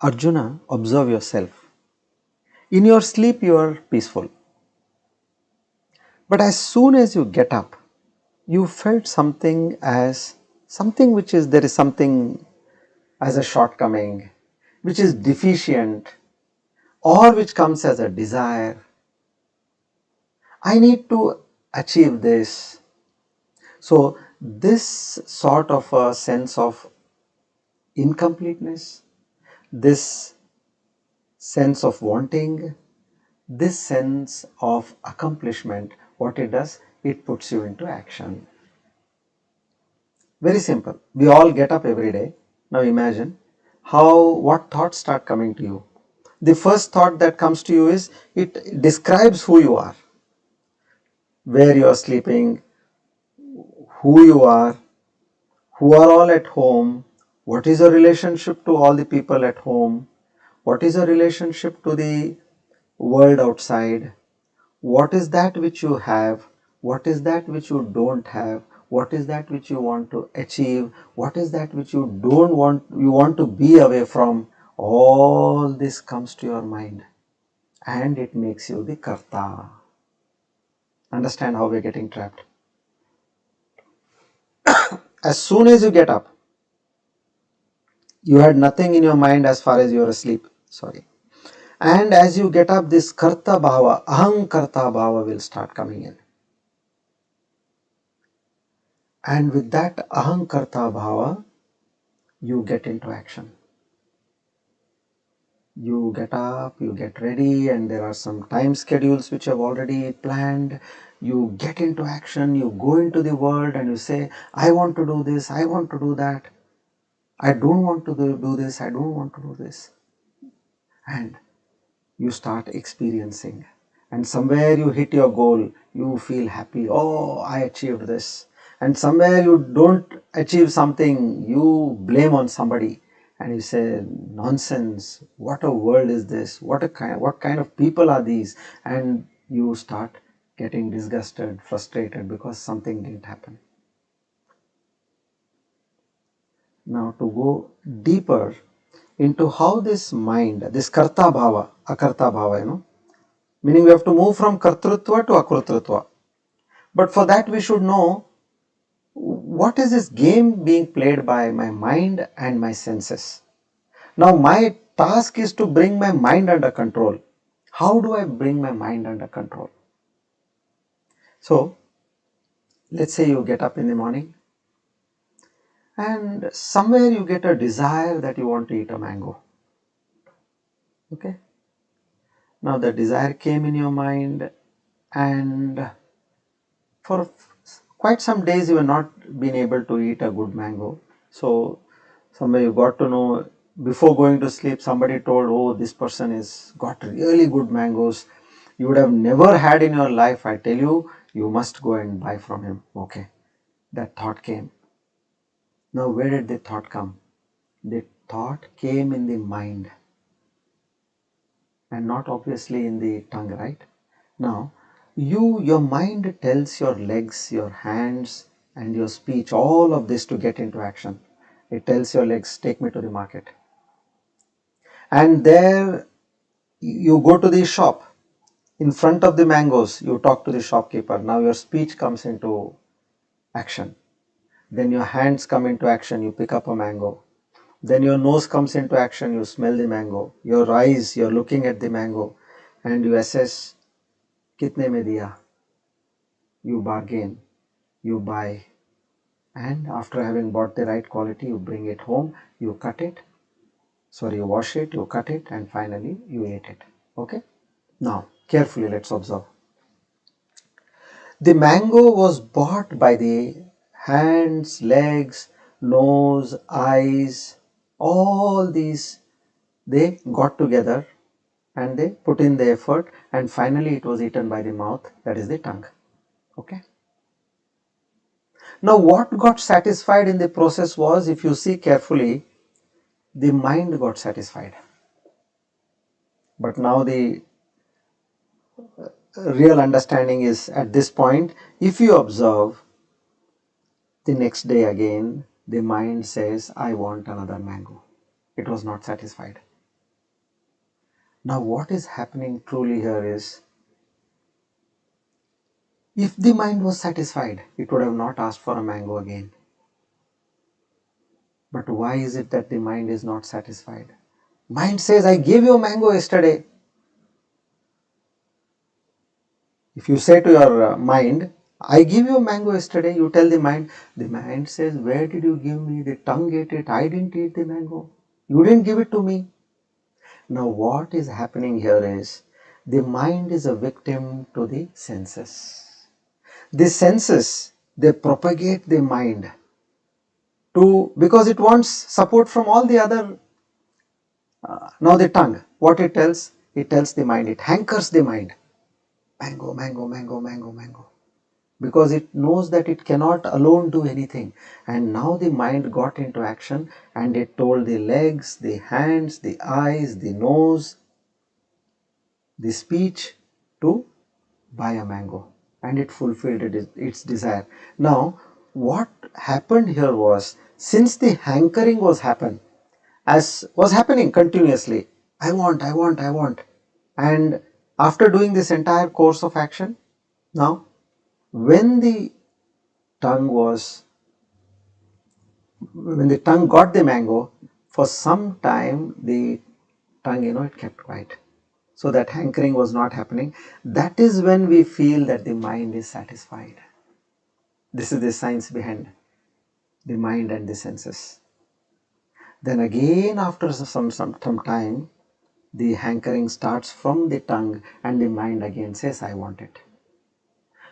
Arjuna, observe yourself. In your sleep you are peaceful. But as soon as you get up, you felt something which is, there is something as a shortcoming, which is deficient, or which comes as a desire. I need to achieve this. So this sort of a sense of incompleteness, this sense of wanting, this sense of accomplishment, what it does, it puts you into action. Very simple. We all get up every day. Now imagine what thoughts start coming to you. The first thought that comes to you is, it describes who you are, where you are sleeping, who you are, who are all at home, what is your relationship to all the people at home, what is your relationship to the world outside, what is that which you have, what is that which you don't have, what is that which you want to achieve, what is that which you don't want, you want to be away from. All this comes to your mind and it makes you the karta. Understand how we are getting trapped. As soon as you get up, you had nothing in your mind as far as you are asleep. And as you get up, this karta bhava, aham karta bhava will start coming in. And with that aham karta bhava, you get into action. You get up, you get ready, and there are some time schedules which you have already planned. You get into action, you go into the world and you say, I want to do this, I want to do that, I don't want to do this, I don't want to do this. And you start experiencing. and somewhere you hit your goal, you feel happy, oh, I achieved this. And somewhere you don't achieve something, you blame on somebody and you say, nonsense, what a world is this, what kind of people are these, and you start getting disgusted, frustrated because something didn't happen. Now to go deeper into how this mind, this karta bhava, akarta bhava, meaning we have to move from kartrutva to akrutritva. But for that we should know, what is this game being played by my mind and my senses? Now my task is to bring my mind under control. How do I bring my mind under control? So let's say you get up in the morning and somewhere you get a desire that you want to eat a mango. Okay. Now the desire came in your mind, and for quite some days you have not been able to eat a good mango. So somewhere you got to know, before going to sleep somebody told, oh, this person is got really good mangoes, you would have never had in your life, I tell you, you must go and buy from him. Okay, that thought came. Now where did the thought come? The thought came in the mind and not obviously in the tongue, right? Now your mind tells your legs, your hands and your speech, all of this to get into action. It tells your legs, take me to the market. And there you go to the shop. In front of the mangoes, you talk to the shopkeeper. Now your speech comes into action. Then your hands come into action, you pick up a mango. Then your nose comes into action, you smell the mango. Your eyes, you're looking at the mango and you assess, kitne mein diya? You bargain, you buy. And after having bought the right quality, you bring it home, you cut it, you wash it, you cut it, and finally you eat it. Okay? Now, carefully let's observe. The mango was bought by the hands, legs, nose, eyes, all these, they got together and they put in the effort, and finally it was eaten by the mouth, that is the tongue. Okay? Now what got satisfied in the process was, if you see carefully, the mind got satisfied. But now the real understanding is, at this point, if you observe, the next day again the mind says, I want another mango. It was not satisfied. Now what is happening truly here is, if the mind was satisfied, it would have not asked for a mango again. But why is it that the mind is not satisfied? Mind says, I gave you a mango yesterday. If you say to your mind, I gave you a mango yesterday, you tell the mind says, where did you give me? The tongue ate it, I didn't eat the mango. You didn't give it to me. Now what is happening here is, the mind is a victim to the senses. The senses, they propagate the mind to, because it wants support from all the other. Now the tongue, what it tells the mind, it hankers the mind. Mango, mango, mango, mango, mango. Because it knows that it cannot alone do anything. And now the mind got into action and it told the legs, the hands, the eyes, the nose, the speech to buy a mango. And it fulfilled its desire. Now what happened here was, since the hankering was happening continuously, I want, I want, I want. And after doing this entire course of action, now when the tongue got the mango, for some time the tongue, it kept quiet. So that hankering was not happening. That is when we feel that the mind is satisfied. This is the science behind the mind and the senses. Then again after some time, the hankering starts from the tongue and the mind again says, I want it.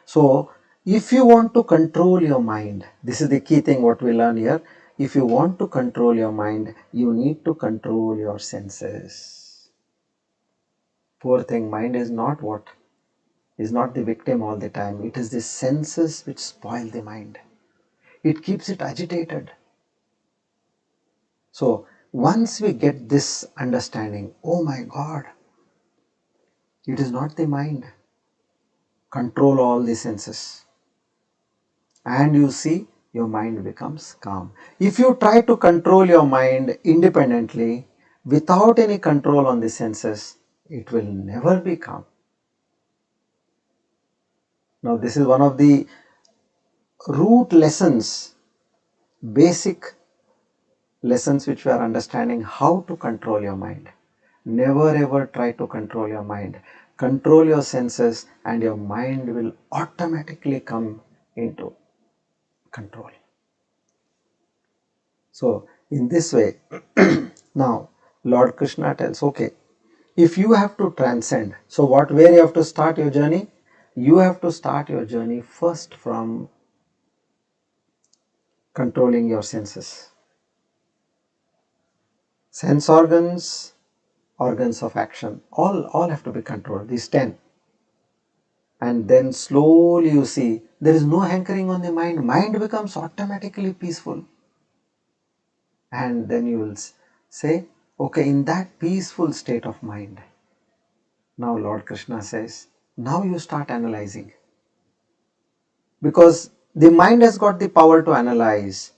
So if you want to control your mind, this is the key thing what we learn here. If you want to control your mind, you need to control your senses. Poor thing, mind is not what? is not the victim all the time. It is the senses which spoil the mind. It keeps it agitated. So once we get this understanding, oh my God, it is not the mind. Control all the senses. And you see, your mind becomes calm. If you try to control your mind independently, without any control on the senses, it will never be calm. Now, this is one of the root lessons, basic lessons which we are understanding how to control your mind. Never ever try to control your mind. Control your senses and your mind will automatically come into control. So, in this way, now Lord Krishna tells, okay, if you have to transcend, so where you have to start your journey? You have to start your journey first from controlling your senses. Sense organs, organs of action, all have to be controlled, these 10. And then slowly you see, there is no hankering on the mind. Mind becomes automatically peaceful. And then you will say, okay, in that peaceful state of mind, now Lord Krishna says, now you start analyzing. Because the mind has got the power to analyze,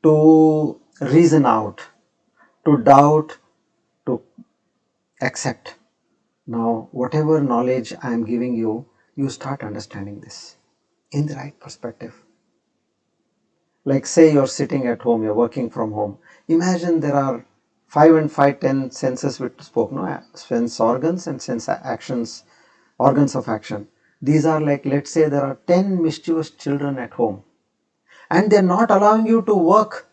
to reason out, to doubt, to accept. Now, whatever knowledge I am giving you, you start understanding this in the right perspective. Like say you're sitting at home, you're working from home. Imagine there are 5 and 5, 10 senses which spoke, no? Sense organs and sense actions, organs of action. These are like, let's say there are 10 mischievous children at home and they're not allowing you to work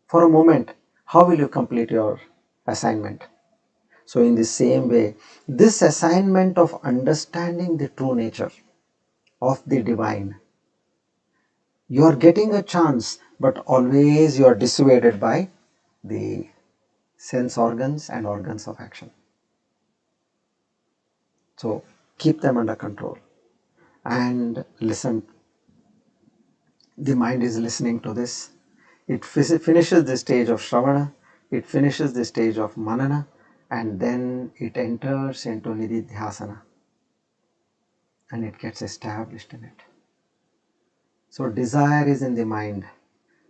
for a moment. How will you complete your assignment? So in the same way, this assignment of understanding the true nature of the divine, you are getting a chance, but always you are dissuaded by the sense organs and organs of action. So keep them under control and listen. The mind is listening to this. It finishes the stage of Shravana, it finishes the stage of Manana, and then it enters into Nididhyasana and it gets established in it. So desire is in the mind,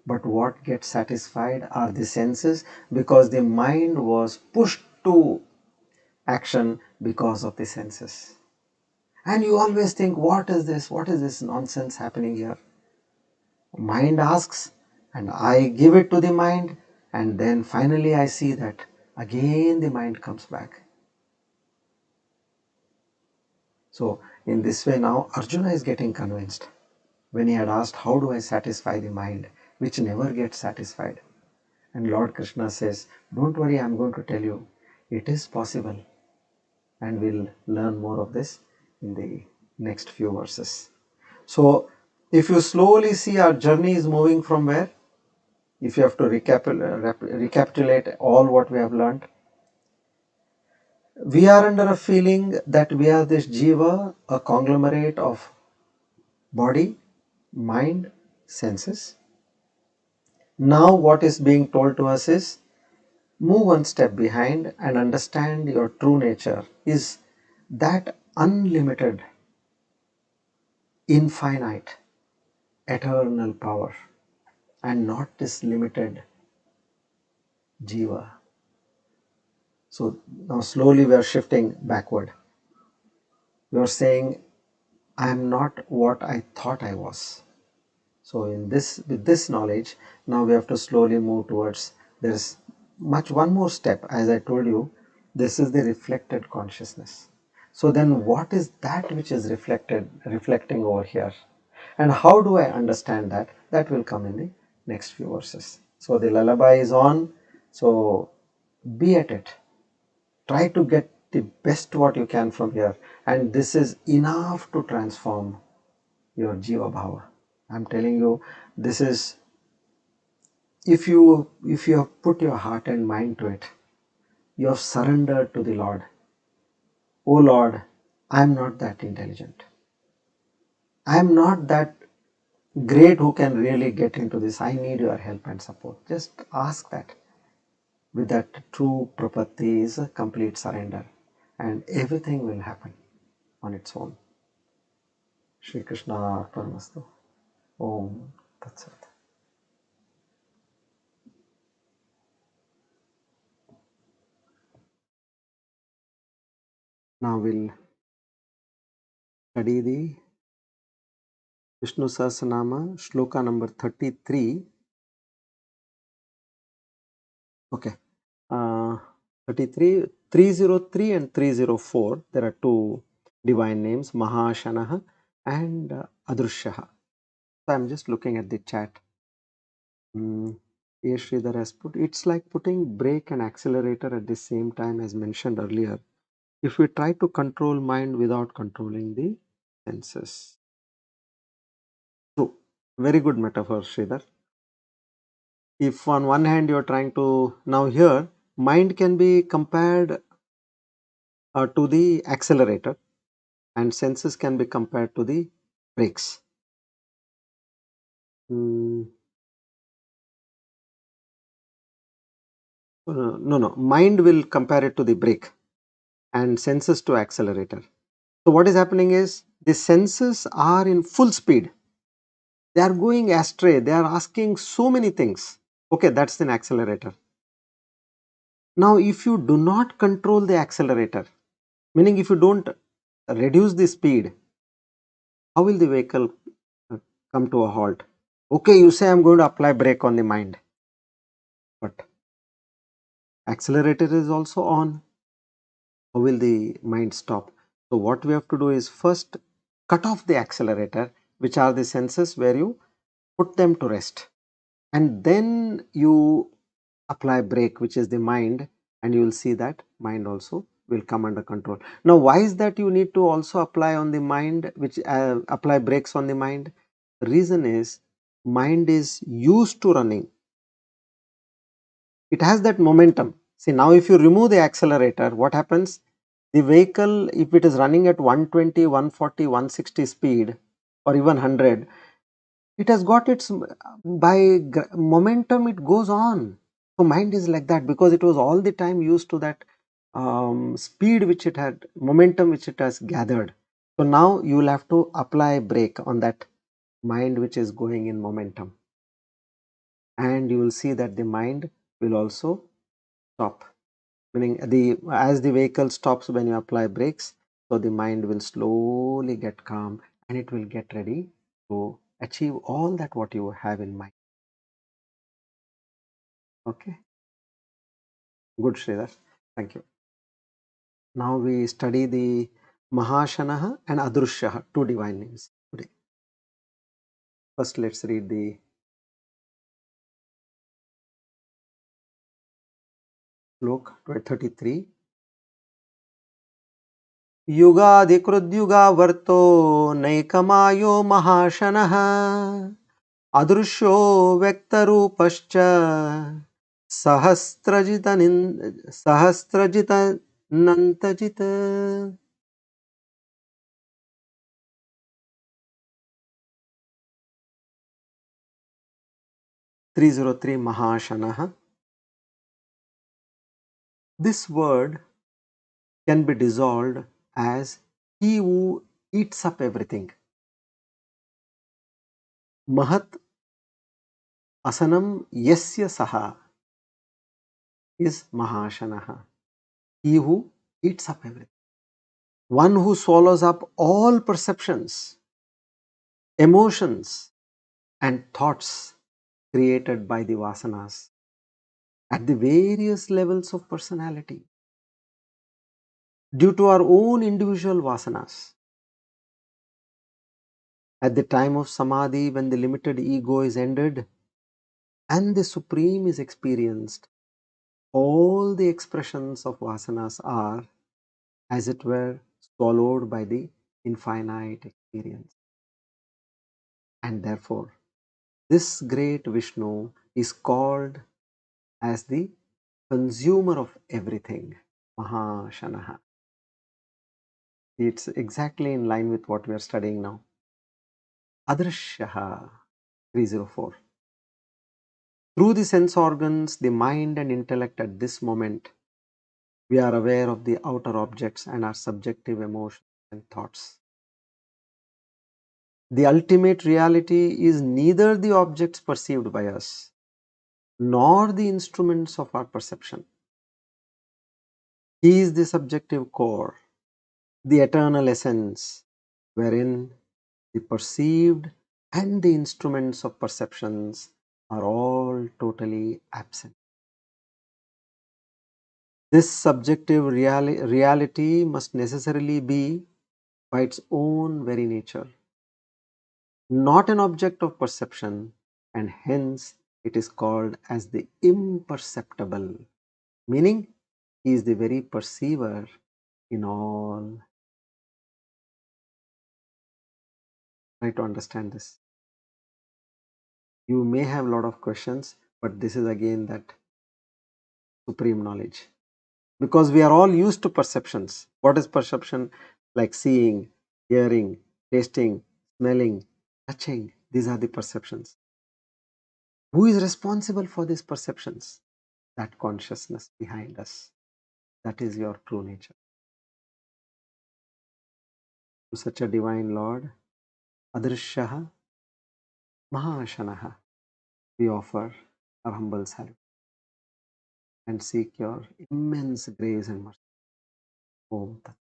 but what gets satisfied are the senses, because the mind was pushed to action because of the senses. And you always think, what is this? What is this nonsense happening here? Mind asks and I give it to the mind, and then finally I see that again the mind comes back. So in this way now Arjuna is getting convinced when he had asked, how do I satisfy the mind which never gets satisfied? And Lord Krishna says, don't worry, I am going to tell you, it is possible. And we'll learn more of this in the next few verses. So if you slowly see, our journey is moving from where? If you have to recapitulate all what we have learned, we are under a feeling that we are this jiva, a conglomerate of body, mind, senses. Now what is being told to us is, move one step behind and understand your true nature is that unlimited, infinite, eternal power, and not this limited jiva. So now slowly we are shifting backward. We are saying, I am not what I thought I was. So with this knowledge, now we have to slowly move towards, there is one more step. As I told you, this is the reflected consciousness. So then what is that which is reflecting over here? And how do I understand that? That will come in the next few verses. So the lullaby is on. So be at it. Try to get the best what you can from here. And this is enough to transform your Jiva Bhava. I'm telling you, this is, if you have put your heart and mind to it, you have surrendered to the Lord. Oh Lord, I am not that intelligent. I am not that great who can really get into this. I need your help and support. Just ask that. With that, true prapatti is a complete surrender, and everything will happen on its own. Shri Krishna Arpanamastu. Om Tat Sat. Now we'll study the Vishnu Sahasranama, Shloka number 33. Okay. 33, 303 and 304. There are two divine names, Mahashanaha and Adrushyaha. So I'm just looking at the chat. Yes, Sridhar has put, it's like putting brake and accelerator at the same time as mentioned earlier. If we try to control mind without controlling the senses. True. Very good metaphor, Sridhar. If on one hand you're trying to, now here, mind can be compared to the accelerator and senses can be compared to the brakes. No, mind will compare it to the brake and senses to accelerator. So what is happening is the senses are in full speed. They are going astray. They are asking so many things. Okay, that's an accelerator. Now, if you do not control the accelerator, meaning if you don't reduce the speed, how will the vehicle come to a halt? Okay, you say I'm going to apply brake on the mind, but accelerator is also on. How will the mind stop? So what we have to do is first cut off the accelerator, which are the senses where you put them to rest, and then you apply brake, which is the mind, and you will see that mind also will come under control. Now why is that you need to also apply on the mind, which apply brakes on the mind? The reason is mind is used to running. It has that momentum. See, now if you remove the accelerator, what happens? The vehicle, if it is running at 120, 140, 160 speed or even 100, it has got its, by momentum it goes on. So mind is like that because it was all the time used to that speed which it had, momentum which it has gathered. So now you will have to apply brake on that mind which is going in momentum, and you will see that the mind will also stop, meaning as the vehicle stops when you apply brakes, so the mind will slowly get calm and it will get ready to achieve all that what you have in mind. Okay, good, Sridhar, thank you. Now we study the Mahashanaha and Adrushyaha, two divine names today. First let's read the Shlok 33. युगाधिकृद्युगावर्तो नैकमायो महाशनः अदृश्यो व्यक्तरूपश्च सहस्रजितनन्तजित्. 303 Mahashanah. This word can be dissolved as he who eats up everything. Mahat asanam yasya saha is Mahashanah. He who eats up everything. One who swallows up all perceptions, emotions, and thoughts created by the vasanas at the various levels of personality due to our own individual vasanas. At the time of samadhi, when the limited ego is ended and the supreme is experienced, all the expressions of vasanas are, as it were, swallowed by the infinite experience. And therefore, this great Vishnu is called as the consumer of everything, Mahashanaha. It's exactly in line with what we are studying now. Adrishyaha 304. Through the sense organs, the mind and intellect at this moment, we are aware of the outer objects and our subjective emotions and thoughts. The ultimate reality is neither the objects perceived by us nor the instruments of our perception. He is the subjective core, the eternal essence, wherein the perceived and the instruments of perceptions are all totally absent. This subjective reality must necessarily be, by its own very nature, not an object of perception, and hence it is called as the imperceptible, meaning he is the very perceiver in all. Try to understand this. You may have a lot of questions, but this is again that supreme knowledge. Because we are all used to perceptions. What is perception? Like seeing, hearing, tasting, smelling, touching. These are the perceptions. Who is responsible for these perceptions? That consciousness behind us. That is your true nature. To such a divine Lord, Adrishyaha Mahashanaha, we offer our humble salute and seek your immense grace and mercy. Om Tat.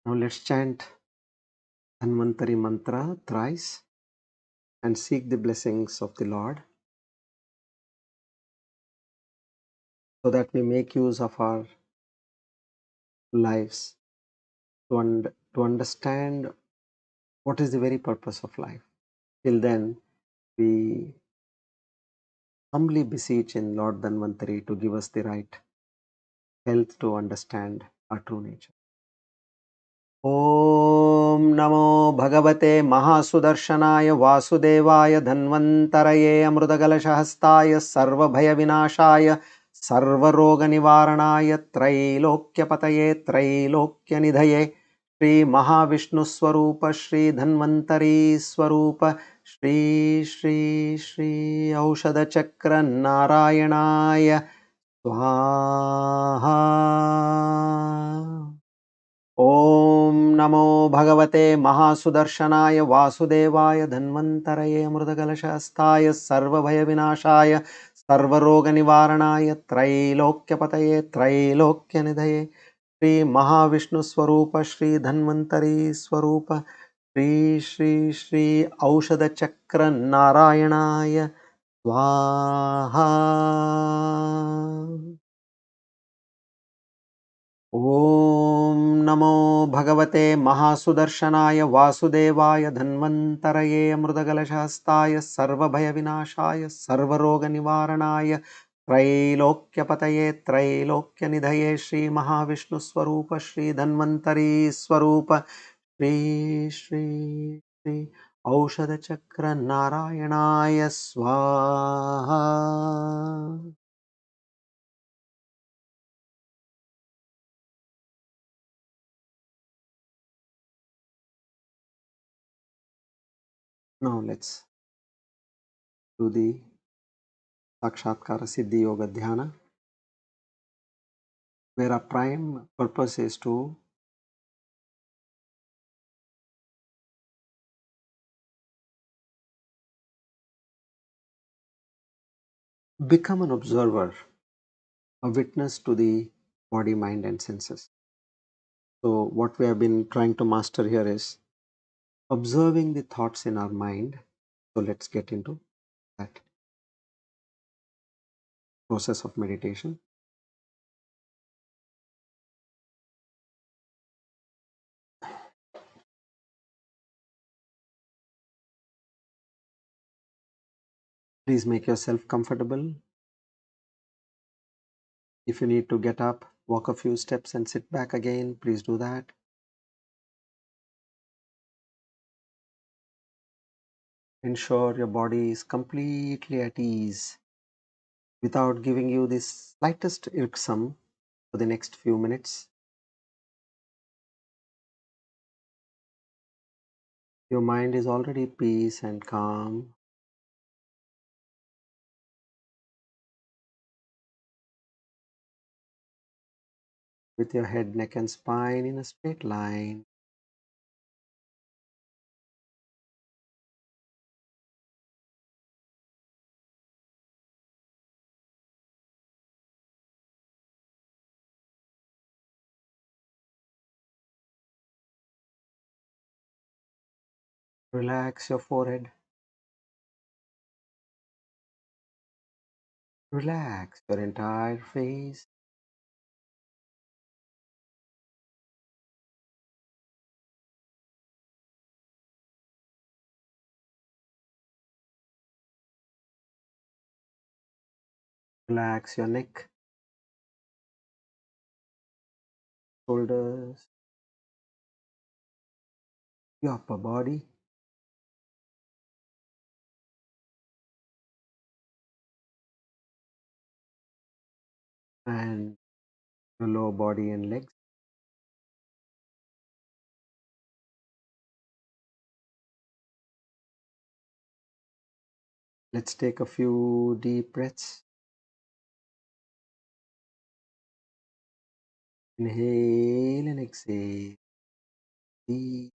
Now let's chant Dhanvantari mantra thrice and seek the blessings of the Lord so that we make use of our lives to understand what is the very purpose of life. Till then, we humbly beseech in Lord Dhanvantari to give us the right health to understand our true nature. Om Namo Bhagavate Mahasudarshanaaya Vasudevaya Dhanvantaraye Amrudagalashahastaya Sarvabhaya Vinashaya Sarvaroga Nivaranaya Trailokyapataye Trailokyanidhaye Shri Mahavishnu Swarupa Shri Dhanvantari Swarupa Shri Shri Shri Aushadha Chakra Narayanaya Swaha. Om Namo Bhagavate Mahasudarshanaaya Vasudevaya Dhanvantaraye Amrudagalashastaya Sarvabhaya Vinashaya Sarvaroga Nivaranaya Trailokyapataye Trailokyanidhaye Shri Mahavishnu Swarupa Shri Dhanvantari Swarupa Shri Shri Shri Aushadha Chakra Narayanaya Swaha. Om Namo Bhagavate Mahasudarshanaaya Vasudevaya Dhanvantaraye Amrudagalashastaya Sarvabhaya Vinashaya Sarvaroga Nivaranaya Trailokyapataye Trailokyanidhaye Shri Mahavishnu Swarupa Shri Dhanvantari Swarupa Shri Shri Shri Aushadha Chakra Narayanaya Swaha. Now let's do the Sakshatkara Siddhi Yoga Dhyana, where our prime purpose is to become an observer, a witness to the body, mind, and senses. So, what we have been trying to master here is observing the thoughts in our mind. So, let's get into that process of meditation. Please make yourself comfortable. If you need to get up, walk a few steps, and sit back again, please do that. Ensure your body is completely at ease without giving you the slightest irksome for the next few minutes. Your mind is already peace and calm. With your head, neck and spine in a straight line. Relax your forehead. Relax your entire face. Relax your neck, shoulders, your upper body, and your lower body and legs. Let's take a few deep breaths. Inhale and exhale. Deep.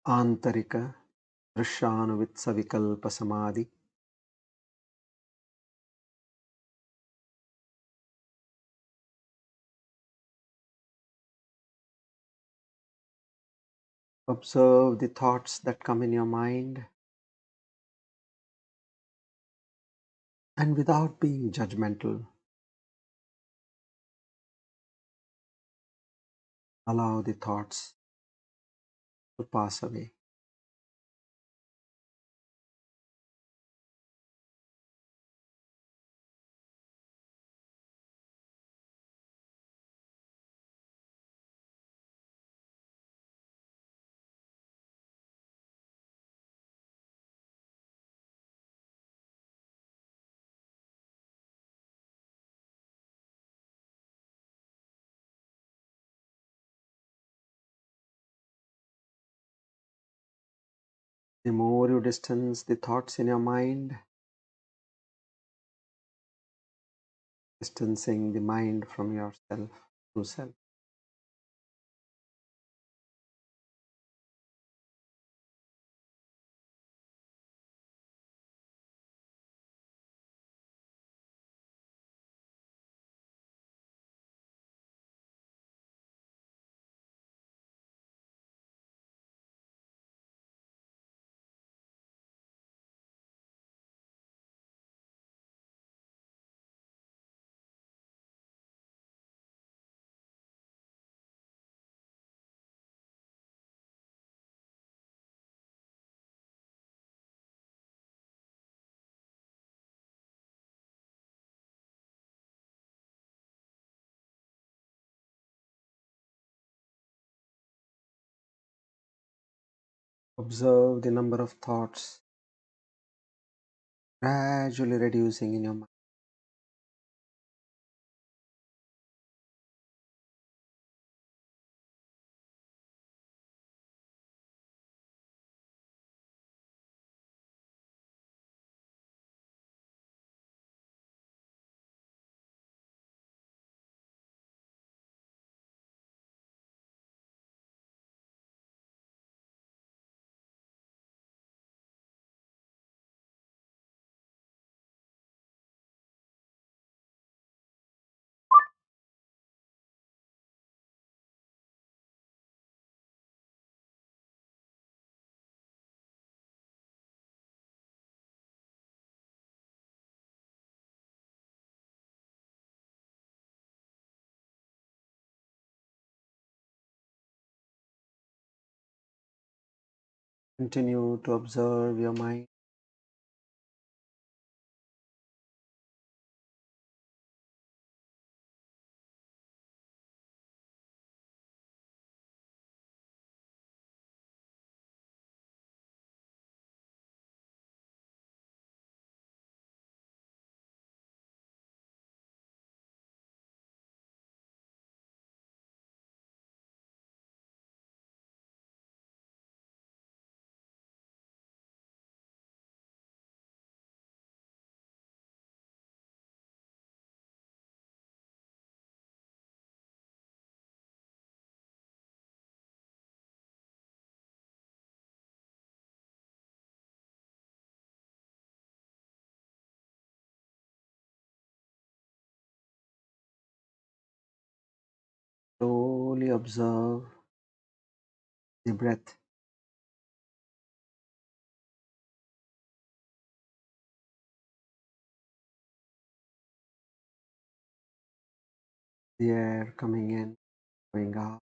Antarika Drishanuvitsa Vikalpa Samadhi. Observe the thoughts that come in your mind, and without being judgmental, allow the thoughts to pass away. The more you distance the thoughts in your mind, distancing the mind from yourself, true self. Observe the number of thoughts gradually reducing in your mind. Continue to observe your mind. observe the breath, the air coming in, going out.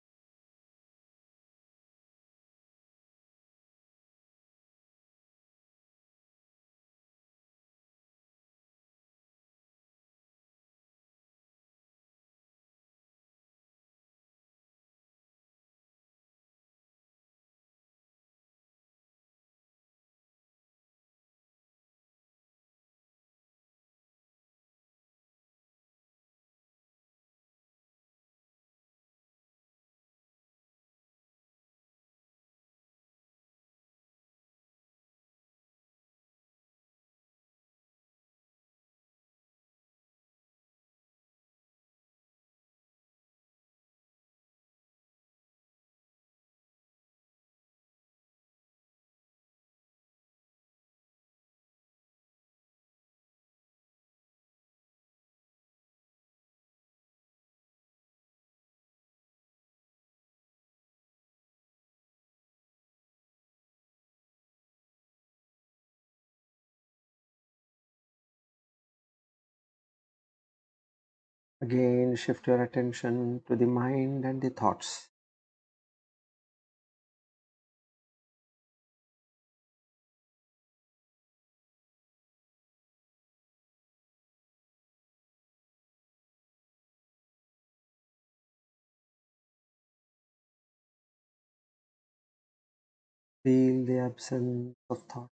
Again, shift your attention to the mind and the thoughts. Feel the absence of thought.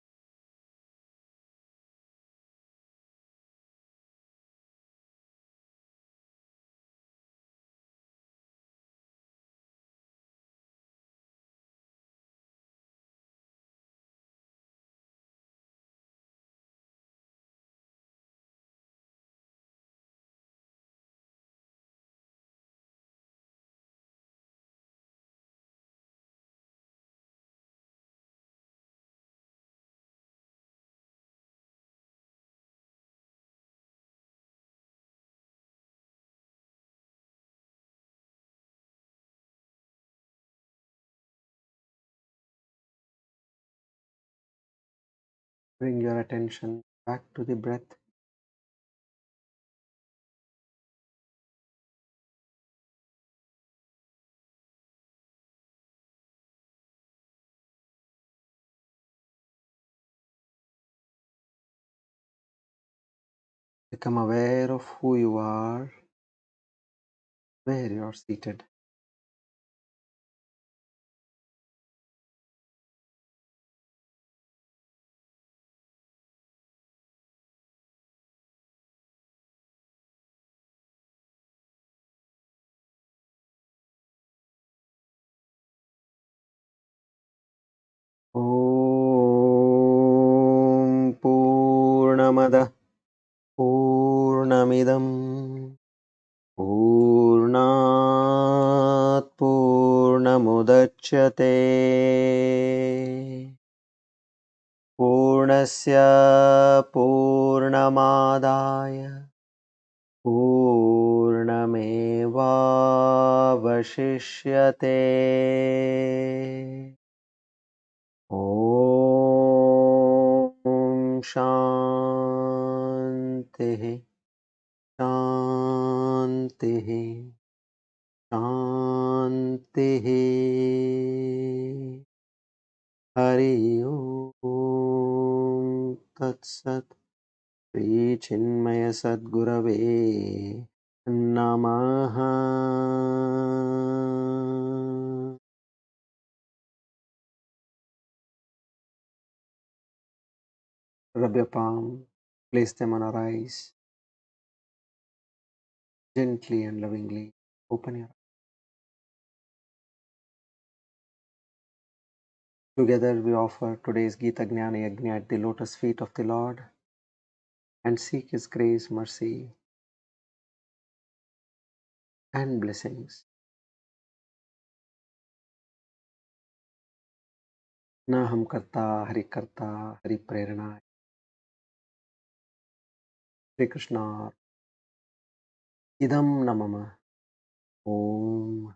Bring your attention back to the breath. Become aware of who you are, where you are seated. Om Purnamada Purnamidam Purnat Purnamudachyate Purnasya Purnamadaya Purnamevavashishyate. Om Shanti Shanti Shanti. Hari Om Tat Sat. Shri Chinmaya Sadgurave Namaha. Rub your palm, place them on our eyes, gently and lovingly. Open your eyes. Together we offer today's Gita Gnana Yajna at the lotus feet of the Lord and seek His grace, mercy, and blessings. Na ham karta, Hari Prerana. Shri Krishna. Idam namama. Om.